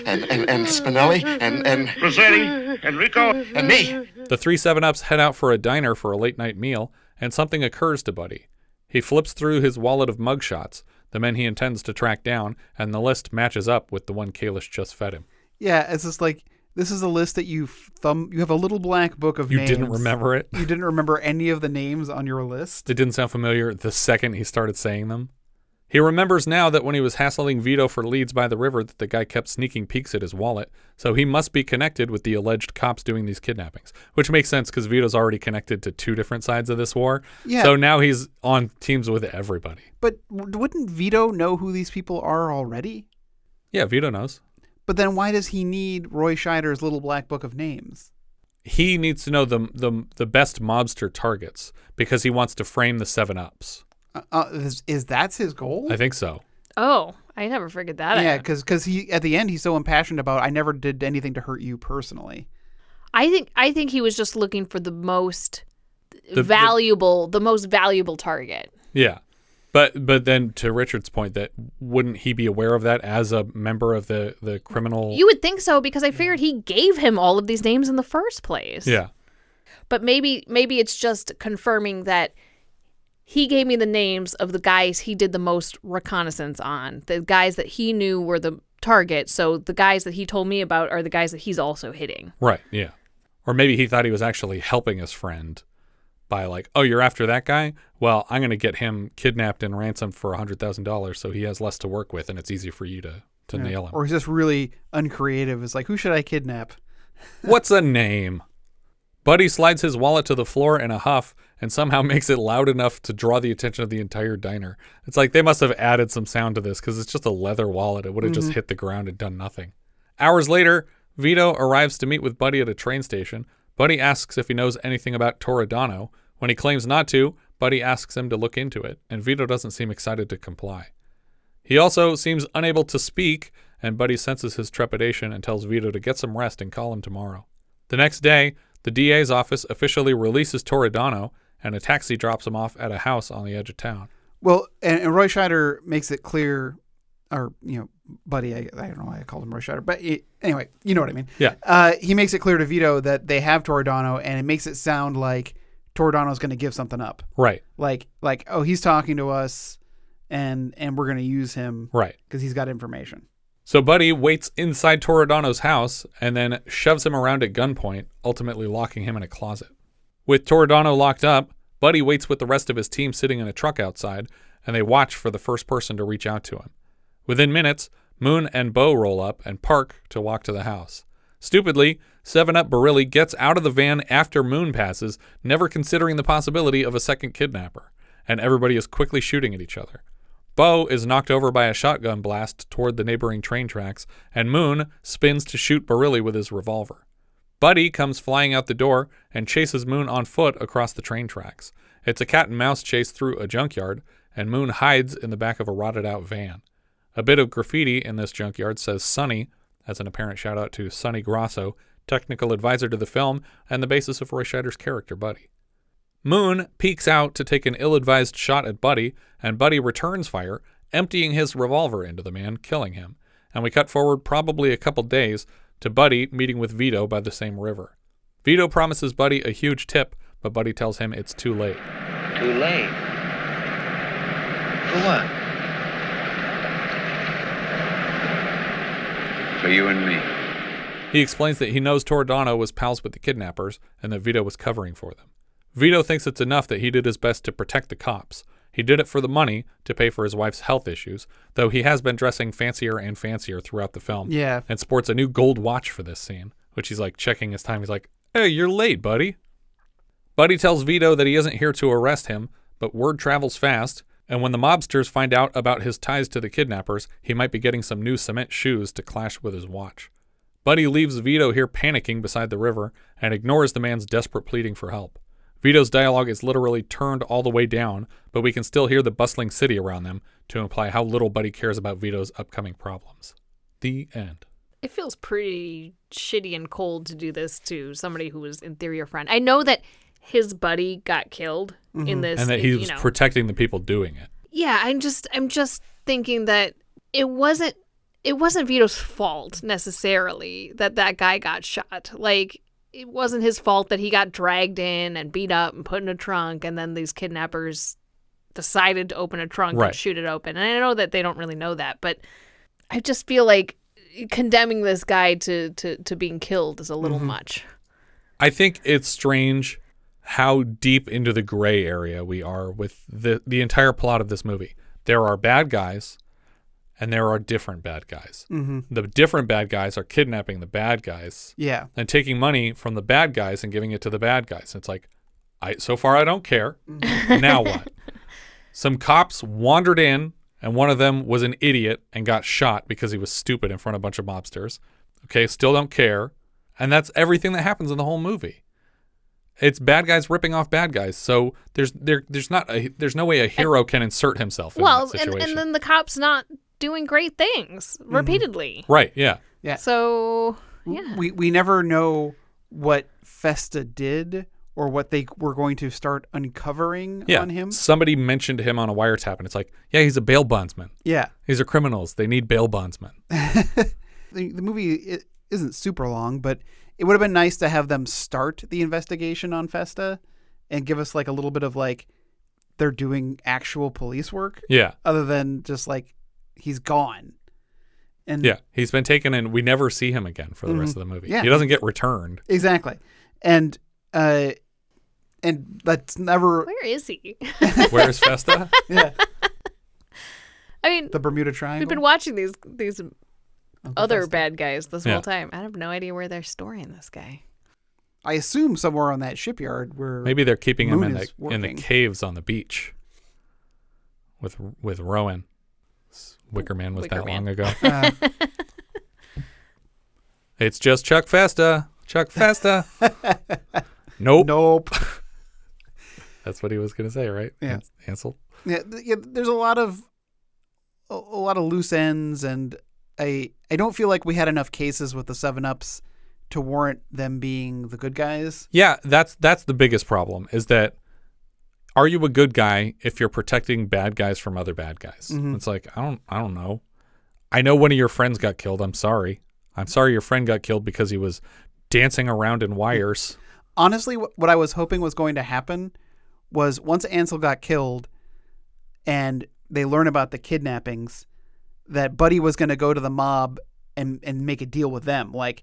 and Spinelli, and Rossetti, Enrico, and me. The three 7-Ups head out for a diner for a late-night meal, and something occurs to Buddy. He flips through his wallet of mugshots, the men he intends to track down, and the list matches up with the one Kalish just fed him. Yeah, it's just like, this is a list that you have a little black book of names. You didn't remember it? You didn't remember any of the names on your list? It didn't sound familiar the second he started saying them. He remembers now that when he was hassling Vito for leads by the river that the guy kept sneaking peeks at his wallet, so he must be connected with the alleged cops doing these kidnappings, which makes sense because Vito's already connected to two different sides of this war. Yeah. So now he's on teams with everybody. But wouldn't Vito know who these people are already? Yeah, Vito knows. But then why does he need Roy Scheider's little black book of names? He needs to know the best mobster targets because he wants to frame the 7-Ups. Is that his goal? I think so. Oh, I never figured that out. Yeah, because he at the end he's so impassioned about, I never did anything to hurt you personally. I think he was just looking for the most valuable target. Yeah. But then to Richard's point, that wouldn't he be aware of that as a member of the criminal? You would think so, because I figured he gave him all of these names in the first place. Yeah. But maybe it's just confirming that he gave me the names of the guys he did the most reconnaissance on, the guys that he knew were the target. So the guys that he told me about are the guys that he's also hitting. Right, yeah. Or maybe he thought he was actually helping his friend by like, oh, you're after that guy? Well, I'm going to get him kidnapped and ransomed for $100,000 so he has less to work with and it's easier for you to nail him. Or he's just really uncreative. It's like, who should I kidnap? What's a name? Buddy slides his wallet to the floor in a huff and somehow makes it loud enough to draw the attention of the entire diner. It's like they must have added some sound to this because it's just a leather wallet. It would have just hit the ground and done nothing. Hours later, Vito arrives to meet with Buddy at a train station. Buddy asks if he knows anything about Toredano. When he claims not to, Buddy asks him to look into it, and Vito doesn't seem excited to comply. He also seems unable to speak and Buddy senses his trepidation and tells Vito to get some rest and call him tomorrow. The next day, the DA's office officially releases Toredano, and a taxi drops him off at a house on the edge of town. Well, and Roy Scheider makes it clear, or, Buddy, I don't know why I called him Roy Scheider, but anyway, you know what I mean. Yeah. He makes it clear to Vito that they have Toredano, and it makes it sound like Toredano's going to give something up. Right. Like, oh, he's talking to us, and we're going to use him. Right. Because he's got information. So Buddy waits inside Toredano's house and then shoves him around at gunpoint, ultimately locking him in a closet. With Toredano locked up, Buddy waits with the rest of his team sitting in a truck outside, and they watch for the first person to reach out to him. Within minutes, Moon and Bo roll up and park to walk to the house. Stupidly, 7-Up Barilli gets out of the van after Moon passes, never considering the possibility of a second kidnapper, and everybody is quickly shooting at each other. Bo is knocked over by a shotgun blast toward the neighboring train tracks, and Moon spins to shoot Barilli with his revolver. Buddy comes flying out the door and chases Moon on foot across the train tracks. It's a cat and mouse chase through a junkyard, and Moon hides in the back of a rotted-out van. A bit of graffiti in this junkyard says Sonny, as an apparent shout-out to Sonny Grosso, technical advisor to the film and the basis of Roy Scheider's character, Buddy. Moon peeks out to take an ill-advised shot at Buddy, and Buddy returns fire, emptying his revolver into the man, killing him. And we cut forward probably a couple days to Buddy meeting with Vito by the same river. Vito promises Buddy a huge tip, but Buddy tells him it's too late. Too late? For what? For you and me. He explains that he knows Toredano was pals with the kidnappers and that Vito was covering for them. Vito thinks it's enough that he did his best to protect the cops. He did it for the money to pay for his wife's health issues, though he has been dressing fancier and fancier throughout the film. Yeah. And sports a new gold watch for this scene, which he's like checking his time. He's like, hey, you're late, buddy. Buddy tells Vito that he isn't here to arrest him, but word travels fast, and when the mobsters find out about his ties to the kidnappers, he might be getting some new cement shoes to clash with his watch. Buddy leaves Vito here panicking beside the river and ignores the man's desperate pleading for help. Vito's dialogue is literally turned all the way down, but we can still hear the bustling city around them to imply how little Buddy cares about Vito's upcoming problems. The end. It feels pretty shitty and cold to do this to somebody who was in theory a friend. I know that his buddy got killed in this, and that he was protecting the people doing it. Yeah, I'm just thinking that it wasn't Vito's fault necessarily that guy got shot. Like, it wasn't his fault that he got dragged in and beat up and put in a trunk, and then these kidnappers decided to open a trunk and shoot it open. And I know that they don't really know that, but I just feel like condemning this guy to being killed is a little much. I think it's strange how deep into the gray area we are with the entire plot of this movie. There are bad guys, and there are different bad guys. The different bad guys are kidnapping the bad guys. Yeah. And taking money from the bad guys and giving it to the bad guys. It's like, so far I don't care. Now what? Some cops wandered in, and one of them was an idiot and got shot because he was stupid in front of a bunch of mobsters. Okay, still don't care. And that's everything that happens in the whole movie. It's bad guys ripping off bad guys. So there's no way a hero can insert himself in that situation. And then the cops not doing great things repeatedly. Right, yeah. Yeah. So, yeah. We never know what Festa did or what they were going to start uncovering on him. Somebody mentioned him on a wiretap, and it's like, yeah, he's a bail bondsman. Yeah. These are criminals. They need bail bondsmen. The movie isn't super long, but it would have been nice to have them start the investigation on Festa and give us like a little bit of like they're doing actual police work. Yeah. Other than just like he's gone. And yeah, he's been taken and we never see him again for the rest of the movie. Yeah. He doesn't get returned. Exactly. And that's never... Where is he? Where's Festa? Yeah. I mean... The Bermuda Triangle? We've been watching these other Festa bad guys this whole time. I have no idea where they're storing this guy. I assume somewhere on that shipyard where maybe they're keeping him in the caves on the beach with Rowan. Wicker Man was that long ago. It's just Chuck Festa. Chuck Festa. Nope. That's what he was going to say, right? Yeah. Ansel. Yeah. There's a lot of loose ends, and I don't feel like we had enough cases with the 7-Ups to warrant them being the good guys. Yeah, that's the biggest problem is that are you a good guy if you're protecting bad guys from other bad guys? Mm-hmm. It's like, I don't know. I know one of your friends got killed. I'm sorry. I'm sorry your friend got killed because he was dancing around in wires. Honestly, what I was hoping was going to happen was once Ansel got killed and they learn about the kidnappings, that Buddy was going to go to the mob and make a deal with them. Like,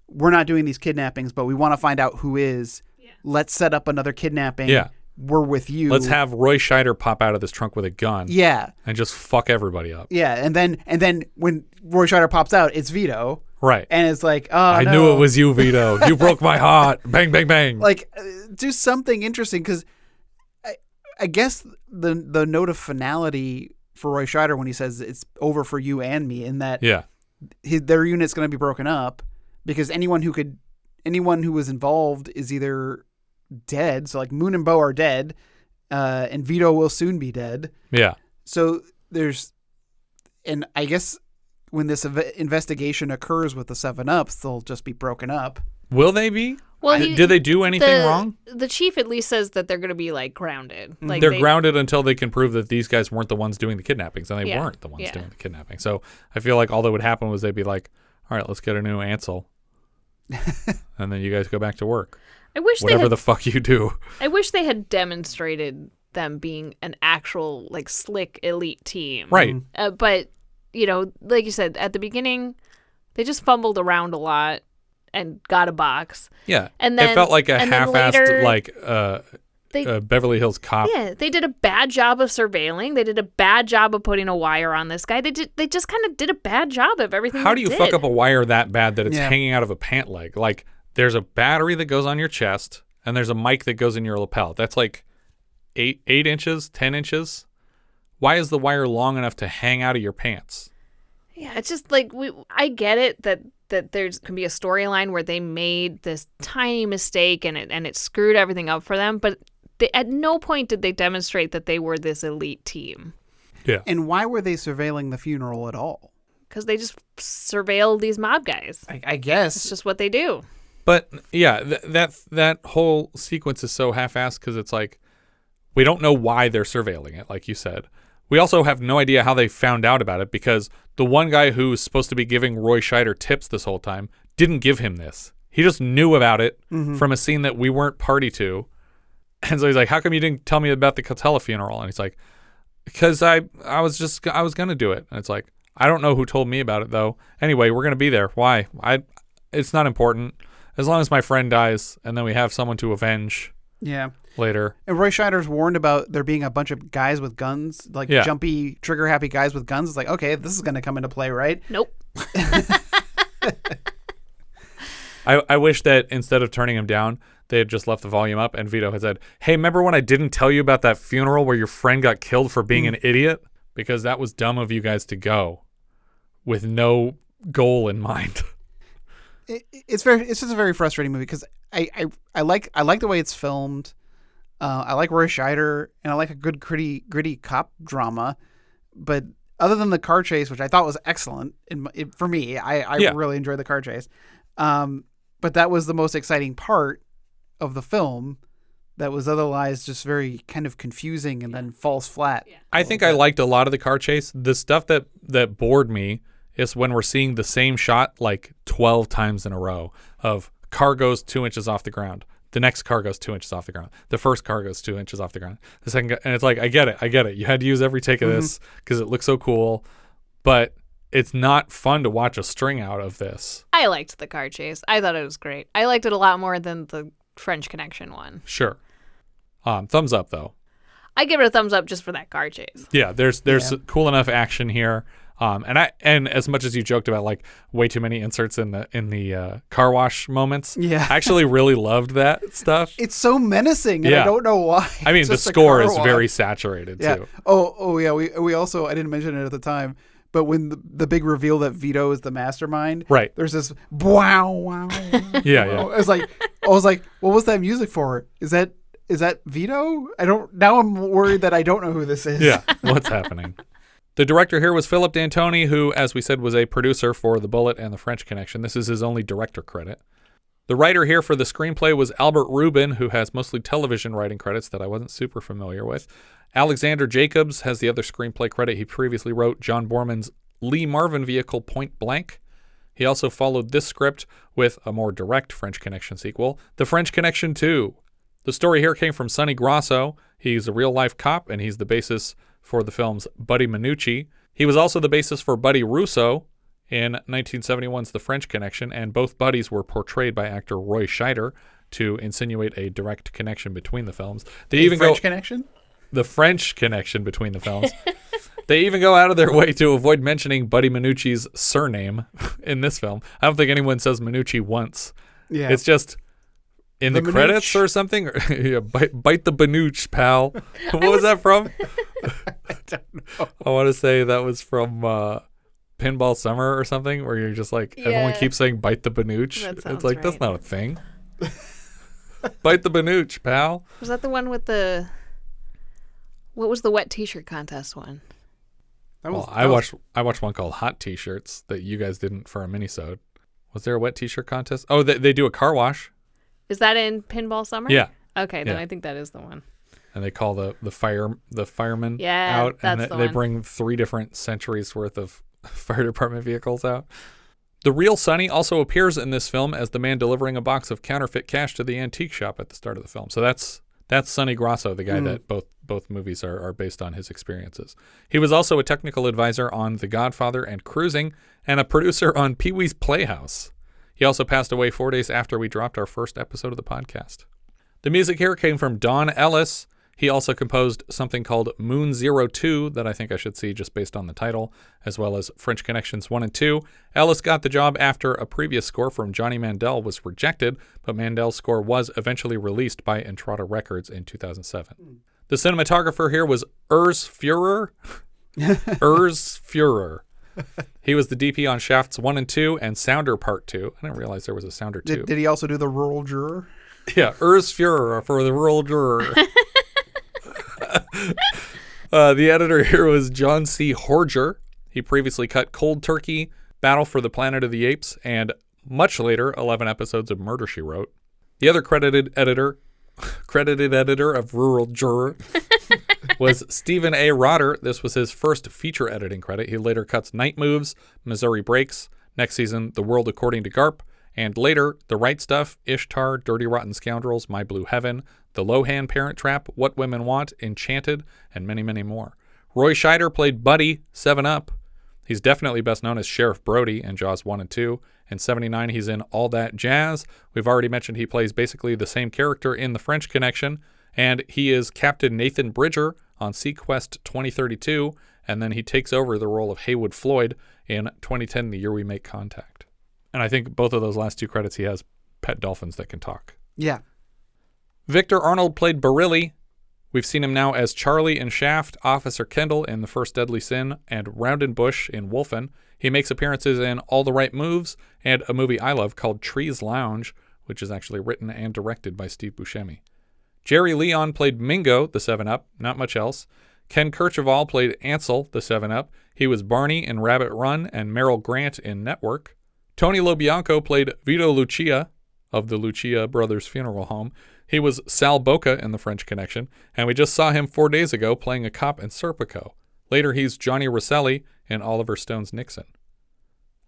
we're not doing these kidnappings, but we want to find out who is. Yeah. Let's set up another kidnapping. Yeah. We're with you. Let's have Roy Scheider pop out of this trunk with a gun. Yeah. And just fuck everybody up. Yeah. And then when Roy Scheider pops out, it's Vito. Right. And it's like, oh, I knew it was you, Vito. You broke my heart. Bang, bang, bang. Like, do something interesting, because I guess the note of finality for Roy Scheider when he says it's over for you and me, in that their unit's going to be broken up because anyone who was involved is either dead. So like Moon and Bo are dead, and Vito will soon be dead. Yeah. So and I guess when this investigation occurs with the 7-Ups, they'll just be broken up. Will they be? Well, did they do anything wrong? The chief at least says that they're going to be like grounded. Like they're grounded until they can prove that these guys weren't the ones doing the kidnappings, and they Yeah. weren't the ones Yeah. doing the kidnapping. So I feel like all that would happen was they'd be like, all right, let's get a new Ansel. And then you guys go back to work. I wish whatever the fuck you do. I wish they had demonstrated them being an actual like slick elite team. Right. But, you know, like you said, at the beginning, they just fumbled around a lot and got a box. Yeah. And then it felt like a half-assed later, like Beverly Hills Cop. Yeah, they did a bad job of surveilling. They did a bad job of putting a wire on this guy. They just kind of did a bad job of everything. How do you fuck up a wire that bad that it's Yeah. hanging out of a pant leg? Like, there's a battery that goes on your chest, and there's a mic that goes in your lapel. That's like 8 inches, 10 inches. Why is the wire long enough to hang out of your pants? Yeah, it's just like I get it that there's can be a storyline where they made this tiny mistake and it screwed everything up for them, but at no point did they demonstrate that they were this elite team. Yeah. And why were they surveilling the funeral at all? Because they just surveil these mob guys. I guess it's just what they do. But yeah, that whole sequence is so half-assed because it's like we don't know why they're surveilling it, like you said. We also have no idea how they found out about it because the one guy who's supposed to be giving Roy Scheider tips this whole time didn't give him this. He just knew about it from a scene that we weren't party to. And so he's like, how come you didn't tell me about the Coltello funeral? And he's like, because I was going to do it. And it's like, I don't know who told me about it, though. Anyway, we're going to be there. Why? It's not important. As long as my friend dies and then we have someone to avenge later. And Roy Scheider's warned about there being a bunch of guys with guns, like jumpy, trigger-happy guys with guns. It's like, okay, this is going to come into play, right? Nope. I wish that instead of turning him down, they had just left the volume up and Vito had said, hey, remember when I didn't tell you about that funeral where your friend got killed for being an idiot? Because that was dumb of you guys to go with no goal in mind. It's just a very frustrating movie because I like the way it's filmed. I like Roy Scheider and I like a good gritty cop drama, but other than the car chase, which I thought was excellent for me, I really enjoyed the car chase. But that was the most exciting part of the film. That was otherwise just very kind of confusing and then falls flat. Yeah. I think I liked a lot of the car chase. The stuff that bored me is when we're seeing the same shot like 12 times in a row of car goes 2 inches off the ground. The next car goes 2 inches off the ground. The first car goes 2 inches off the ground. The second, and it's like, I get it. You had to use every take of this because it looks so cool, but it's not fun to watch a string out of this. I liked the car chase. I thought it was great. I liked it a lot more than the French Connection one. Sure. Thumbs up though. I give it a thumbs up just for that car chase. Yeah, there's cool enough action here. And as much as you joked about like way too many inserts in the car wash moments, I actually really loved that stuff. It's so menacing, and I don't know why. I mean, the score is very saturated too. Oh yeah. We also, I didn't mention it at the time, but when the big reveal that Vito is the mastermind, right? There's this wow. Yeah. I was like, what was that music for? Is that Vito? Now I'm worried that I don't know who this is. Yeah, what's happening? The director here was Philip D'Antoni, who, as we said, was a producer for The Bullet and The French Connection. This is his only director credit. The writer here for the screenplay was Albert Ruben, who has mostly television writing credits that I wasn't super familiar with. Alexander Jacobs has the other screenplay credit. He previously wrote John Borman's Lee Marvin vehicle Point Blank. He also followed this script with a more direct French Connection sequel, The French Connection 2. The story here came from Sonny Grosso. He's a real-life cop, and he's the basis for the film's Buddy Minucci. He was also the basis for Buddy Russo in 1971's The French Connection, and both buddies were portrayed by actor Roy Scheider to insinuate a direct connection between the films. Connection? The French connection between the films. They even go out of their way to avoid mentioning Buddy Minucci's surname in this film. I don't think anyone says Minucci once. Yeah. It's just in the credits Minucci. or something. Yeah, bite the Banuch, pal. What was that from? I don't know. I want to say that was from Pinball Summer or something, where you're just like, everyone keeps saying bite the Banuch. It's like, that's not a thing. Bite the Banuch, pal. Was that the one with the... What was the wet t-shirt contest one? I watched one called Hot T-Shirts that you guys didn't for a minisode. Was there a wet t-shirt contest? Oh, they do a car wash. Is that in Pinball Summer? Yeah. Okay, then Yeah. I think that is the one. And they call the firemen Yeah, out, and that's the they one. bring 3 different centuries worth of fire department vehicles out. The real Sonny also appears in this film as the man delivering a box of counterfeit cash to the antique shop at the start of the film. So that's Sonny Grosso, the guy that both movies are based on his experiences. He was also a technical advisor on The Godfather and Cruising, and a producer on Pee-wee's Playhouse. He also passed away 4 days after we dropped our first episode of the podcast. The music here came from Don Ellis. He also composed something called Moon 02 that I think I should see just based on the title, as well as French Connections 1 and 2. Ellis got the job after a previous score from Johnny Mandel was rejected, but Mandel's score was eventually released by Entrada Records in 2007. The cinematographer here was Urs Führer. Urs Führer. He was the DP on Shafts 1 and 2 and Sounder Part 2. I didn't realize there was a Sounder 2. Did he also do the rural juror? Yeah, Urs Führer for the rural juror. The editor here was John C. Horger. He previously cut Cold Turkey, Battle for the Planet of the Apes, and much later, 11 episodes of Murder, She Wrote. The other credited editor of Rural Juror was Stephen A. Rotter. This was his first feature editing credit. He later cuts Night Moves, Missouri Breaks, next season The World According to Garp, and later The Right Stuff, Ishtar, Dirty Rotten Scoundrels, My Blue Heaven, The Lohan Parent Trap, What Women Want, Enchanted, and many, many more. Roy Scheider played Buddy, 7-Up. He's definitely best known as Sheriff Brody in Jaws 1 and 2. In 79, he's in All That Jazz. We've already mentioned he plays basically the same character in The French Connection, and he is Captain Nathan Bridger on SeaQuest 2032, and then he takes over the role of Haywood Floyd in 2010, The Year We Make Contact. And I think both of those last 2 credits he has pet dolphins that can talk. Yeah. Victor Arnold played Barilli. We've seen him now as Charlie in Shaft, Officer Kendall in The First Deadly Sin, and Roundenbush in Wolfen. He makes appearances in All the Right Moves and a movie I love called Trees Lounge, which is actually written and directed by Steve Buscemi. Jerry Leon played Mingo, the 7-Up, not much else. Ken Kercheval played Ansel, the 7-Up. He was Barney in Rabbit Run and Merrill Grant in Network. Tony LoBianco played Vito Lucia of the Lucia Brothers Funeral Home. He was Sal Boca in The French Connection, and we just saw him 4 days ago playing a cop in Serpico. Later, he's Johnny Rosselli in Oliver Stone's Nixon.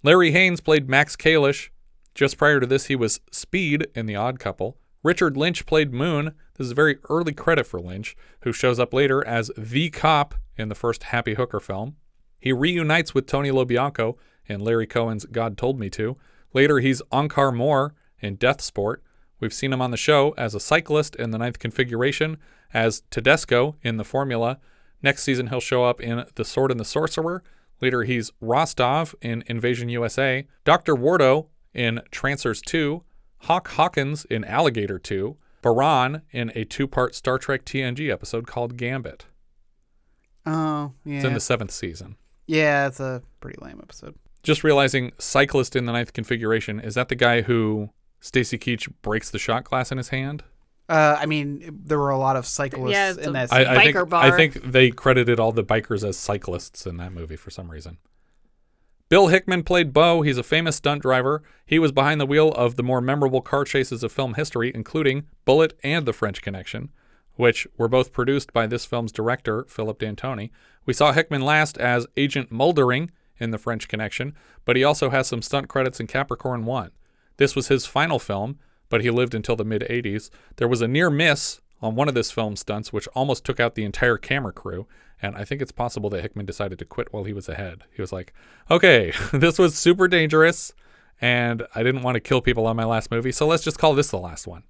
Larry Haines played Max Kalish. Just prior to this, he was Speed in The Odd Couple. Richard Lynch played Moon. This is a very early credit for Lynch, who shows up later as the cop in the first Happy Hooker film. He reunites with Tony LoBianco in Larry Cohen's God Told Me To. Later, he's Onkar Moore in Death Sport. We've seen him on the show as a cyclist in The Ninth Configuration, as Tedesco in The Formula. Next season, he'll show up in The Sword and the Sorcerer. Later, he's Rostov in Invasion USA, Dr. Wardo in Trancers 2, Hawk Hawkins in Alligator 2, Baran in a 2-part Star Trek TNG episode called Gambit. Oh, yeah. It's in the 7th season. Yeah, it's a pretty lame episode. Just realizing cyclist in The Ninth Configuration, is that the guy who Stacy Keach breaks the shot glass in his hand? I mean, there were a lot of cyclists in that scene. Biker bar. I think they credited all the bikers as cyclists in that movie for some reason. Bill Hickman played Bo. He's a famous stunt driver. He was behind the wheel of the more memorable car chases of film history, including Bullet and The French Connection, which were both produced by this film's director, Philip D'Antoni. We saw Hickman last as Agent Muldering in The French Connection, but he also has some stunt credits in Capricorn 1. This was his final film, but he lived until the mid-'80s. There was a near miss on one of this film's stunts, which almost took out the entire camera crew, and I think it's possible that Hickman decided to quit while he was ahead. He was like, okay, this was super dangerous, and I didn't want to kill people on my last movie, so let's just call this the last one.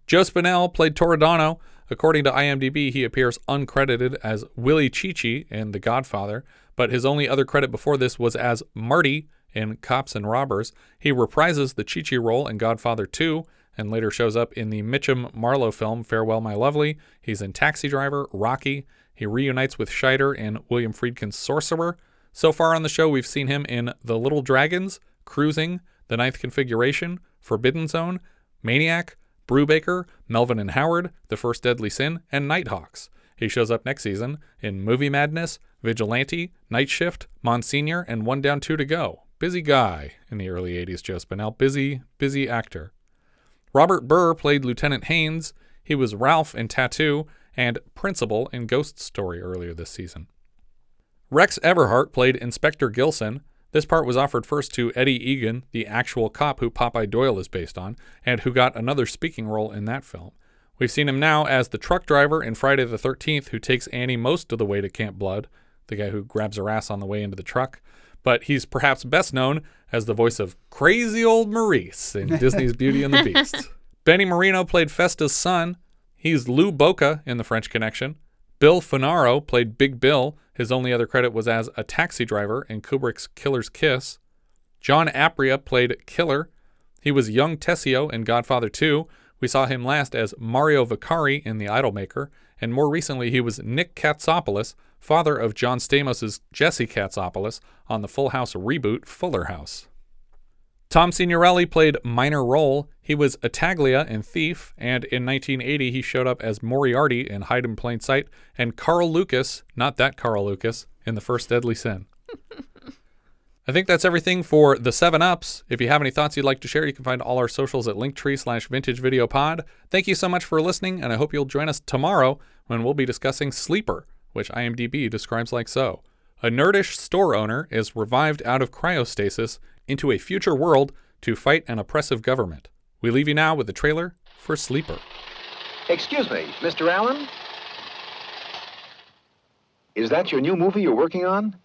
Joe Spinell played Toredano. According to IMDb, he appears uncredited as Willie Chichi in The Godfather, but his only other credit before this was as Marty in Cops and Robbers. He reprises the Chichi role in Godfather 2 and later shows up in the Mitchum Marlowe film Farewell My Lovely. He's in Taxi Driver, Rocky. He reunites with Scheider in William Friedkin's Sorcerer. So far on the show, we've seen him in The Little Dragons, Cruising, The Ninth Configuration, Forbidden Zone, Maniac, Brubaker, Melvin and Howard, The First Deadly Sin, and Nighthawks. He shows up next season in Movie Madness, Vigilante, Night Shift, Monsignor, and One Down, Two to Go. Busy guy in the early 80s, Joe Spinell. Busy actor. Robert Burr played Lieutenant Haines. He was Ralph in Tattoo and Principal in Ghost Story earlier this season. Rex Everhart played Inspector Gilson. This part was offered first to Eddie Egan, the actual cop who Popeye Doyle is based on, and who got another speaking role in that film. We've seen him now as the truck driver in Friday the 13th who takes Annie most of the way to Camp Blood, the guy who grabs her ass on the way into the truck. But he's perhaps best known as the voice of crazy old Maurice in Disney's Beauty and the Beast. Benny Marino played Festa's son. He's Lou Boca in The French Connection. Bill Finaro played Big Bill. His only other credit was as a taxi driver in Kubrick's Killer's Kiss. John Apria played Killer. He was young Tessio in Godfather 2. We saw him last as Mario Vicari in The Idolmaker. And more recently, he was Nick Katsopoulos, father of John Stamos' Jesse Katsopoulos on the Full House reboot Fuller House. Tom Signorelli played Minor Role. He was Attaglia in Thief, and in 1980 he showed up as Moriarty in Hide in Plain Sight, and Carl Lucas, not that Carl Lucas, in The First Deadly Sin. I think that's everything for the 7-Ups. If you have any thoughts you'd like to share, you can find all our socials at linktree/vintagevideopod. Thank you so much for listening, and I hope you'll join us tomorrow when we'll be discussing Sleeper, which IMDb describes like so. A nerdish store owner is revived out of cryostasis into a future world to fight an oppressive government. We leave you now with the trailer for Sleeper. Excuse me, Mr. Allen? Is that your new movie you're working on?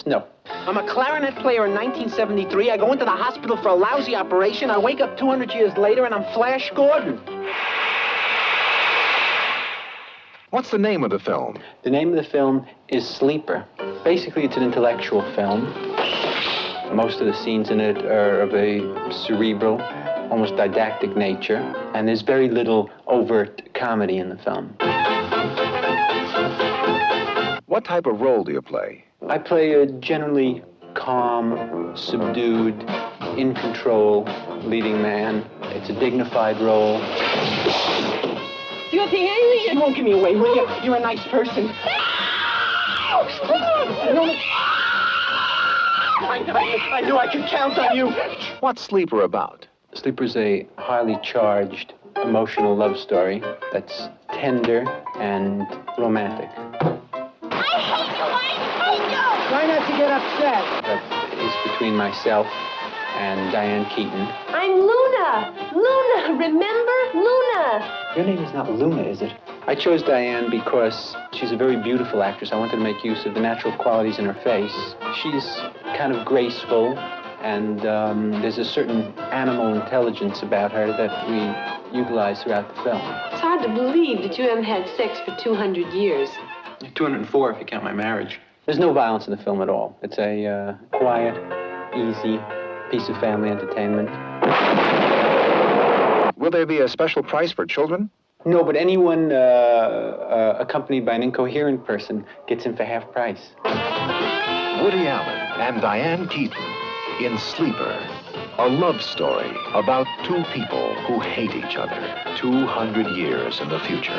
No. I'm a clarinet player in 1973. I go into the hospital for a lousy operation. I wake up 200 years later and I'm Flash Gordon. What's the name of the film? The name of the film is Sleeper. Basically, it's an intellectual film. Most of the scenes in it are of a cerebral, almost didactic nature, and there's very little overt comedy in the film. What type of role do you play? I play a generally calm, subdued, in control leading man. It's a dignified role. You won't give me away, will you? You're a nice person. I knew I could count on you. What's Sleeper about? Sleeper's a highly charged, emotional love story that's tender and romantic. Try not to get upset. That is between myself and Diane Keaton. I'm Luna. Luna, remember? Luna. Your name is not Luna, is it? I chose Diane because she's a very beautiful actress. I wanted to make use of the natural qualities in her face. She's kind of graceful, and there's a certain animal intelligence about her that we utilize throughout the film. It's hard to believe that you haven't had sex for 200 years. 204 if you count my marriage. There's no violence in the film at all. It's a quiet, easy piece of family entertainment. Will there be a special price for children? No, but anyone accompanied by an incoherent person gets in for half price. Woody Allen and Diane Keaton in Sleeper. A love story about two people who hate each other 200 years in the future.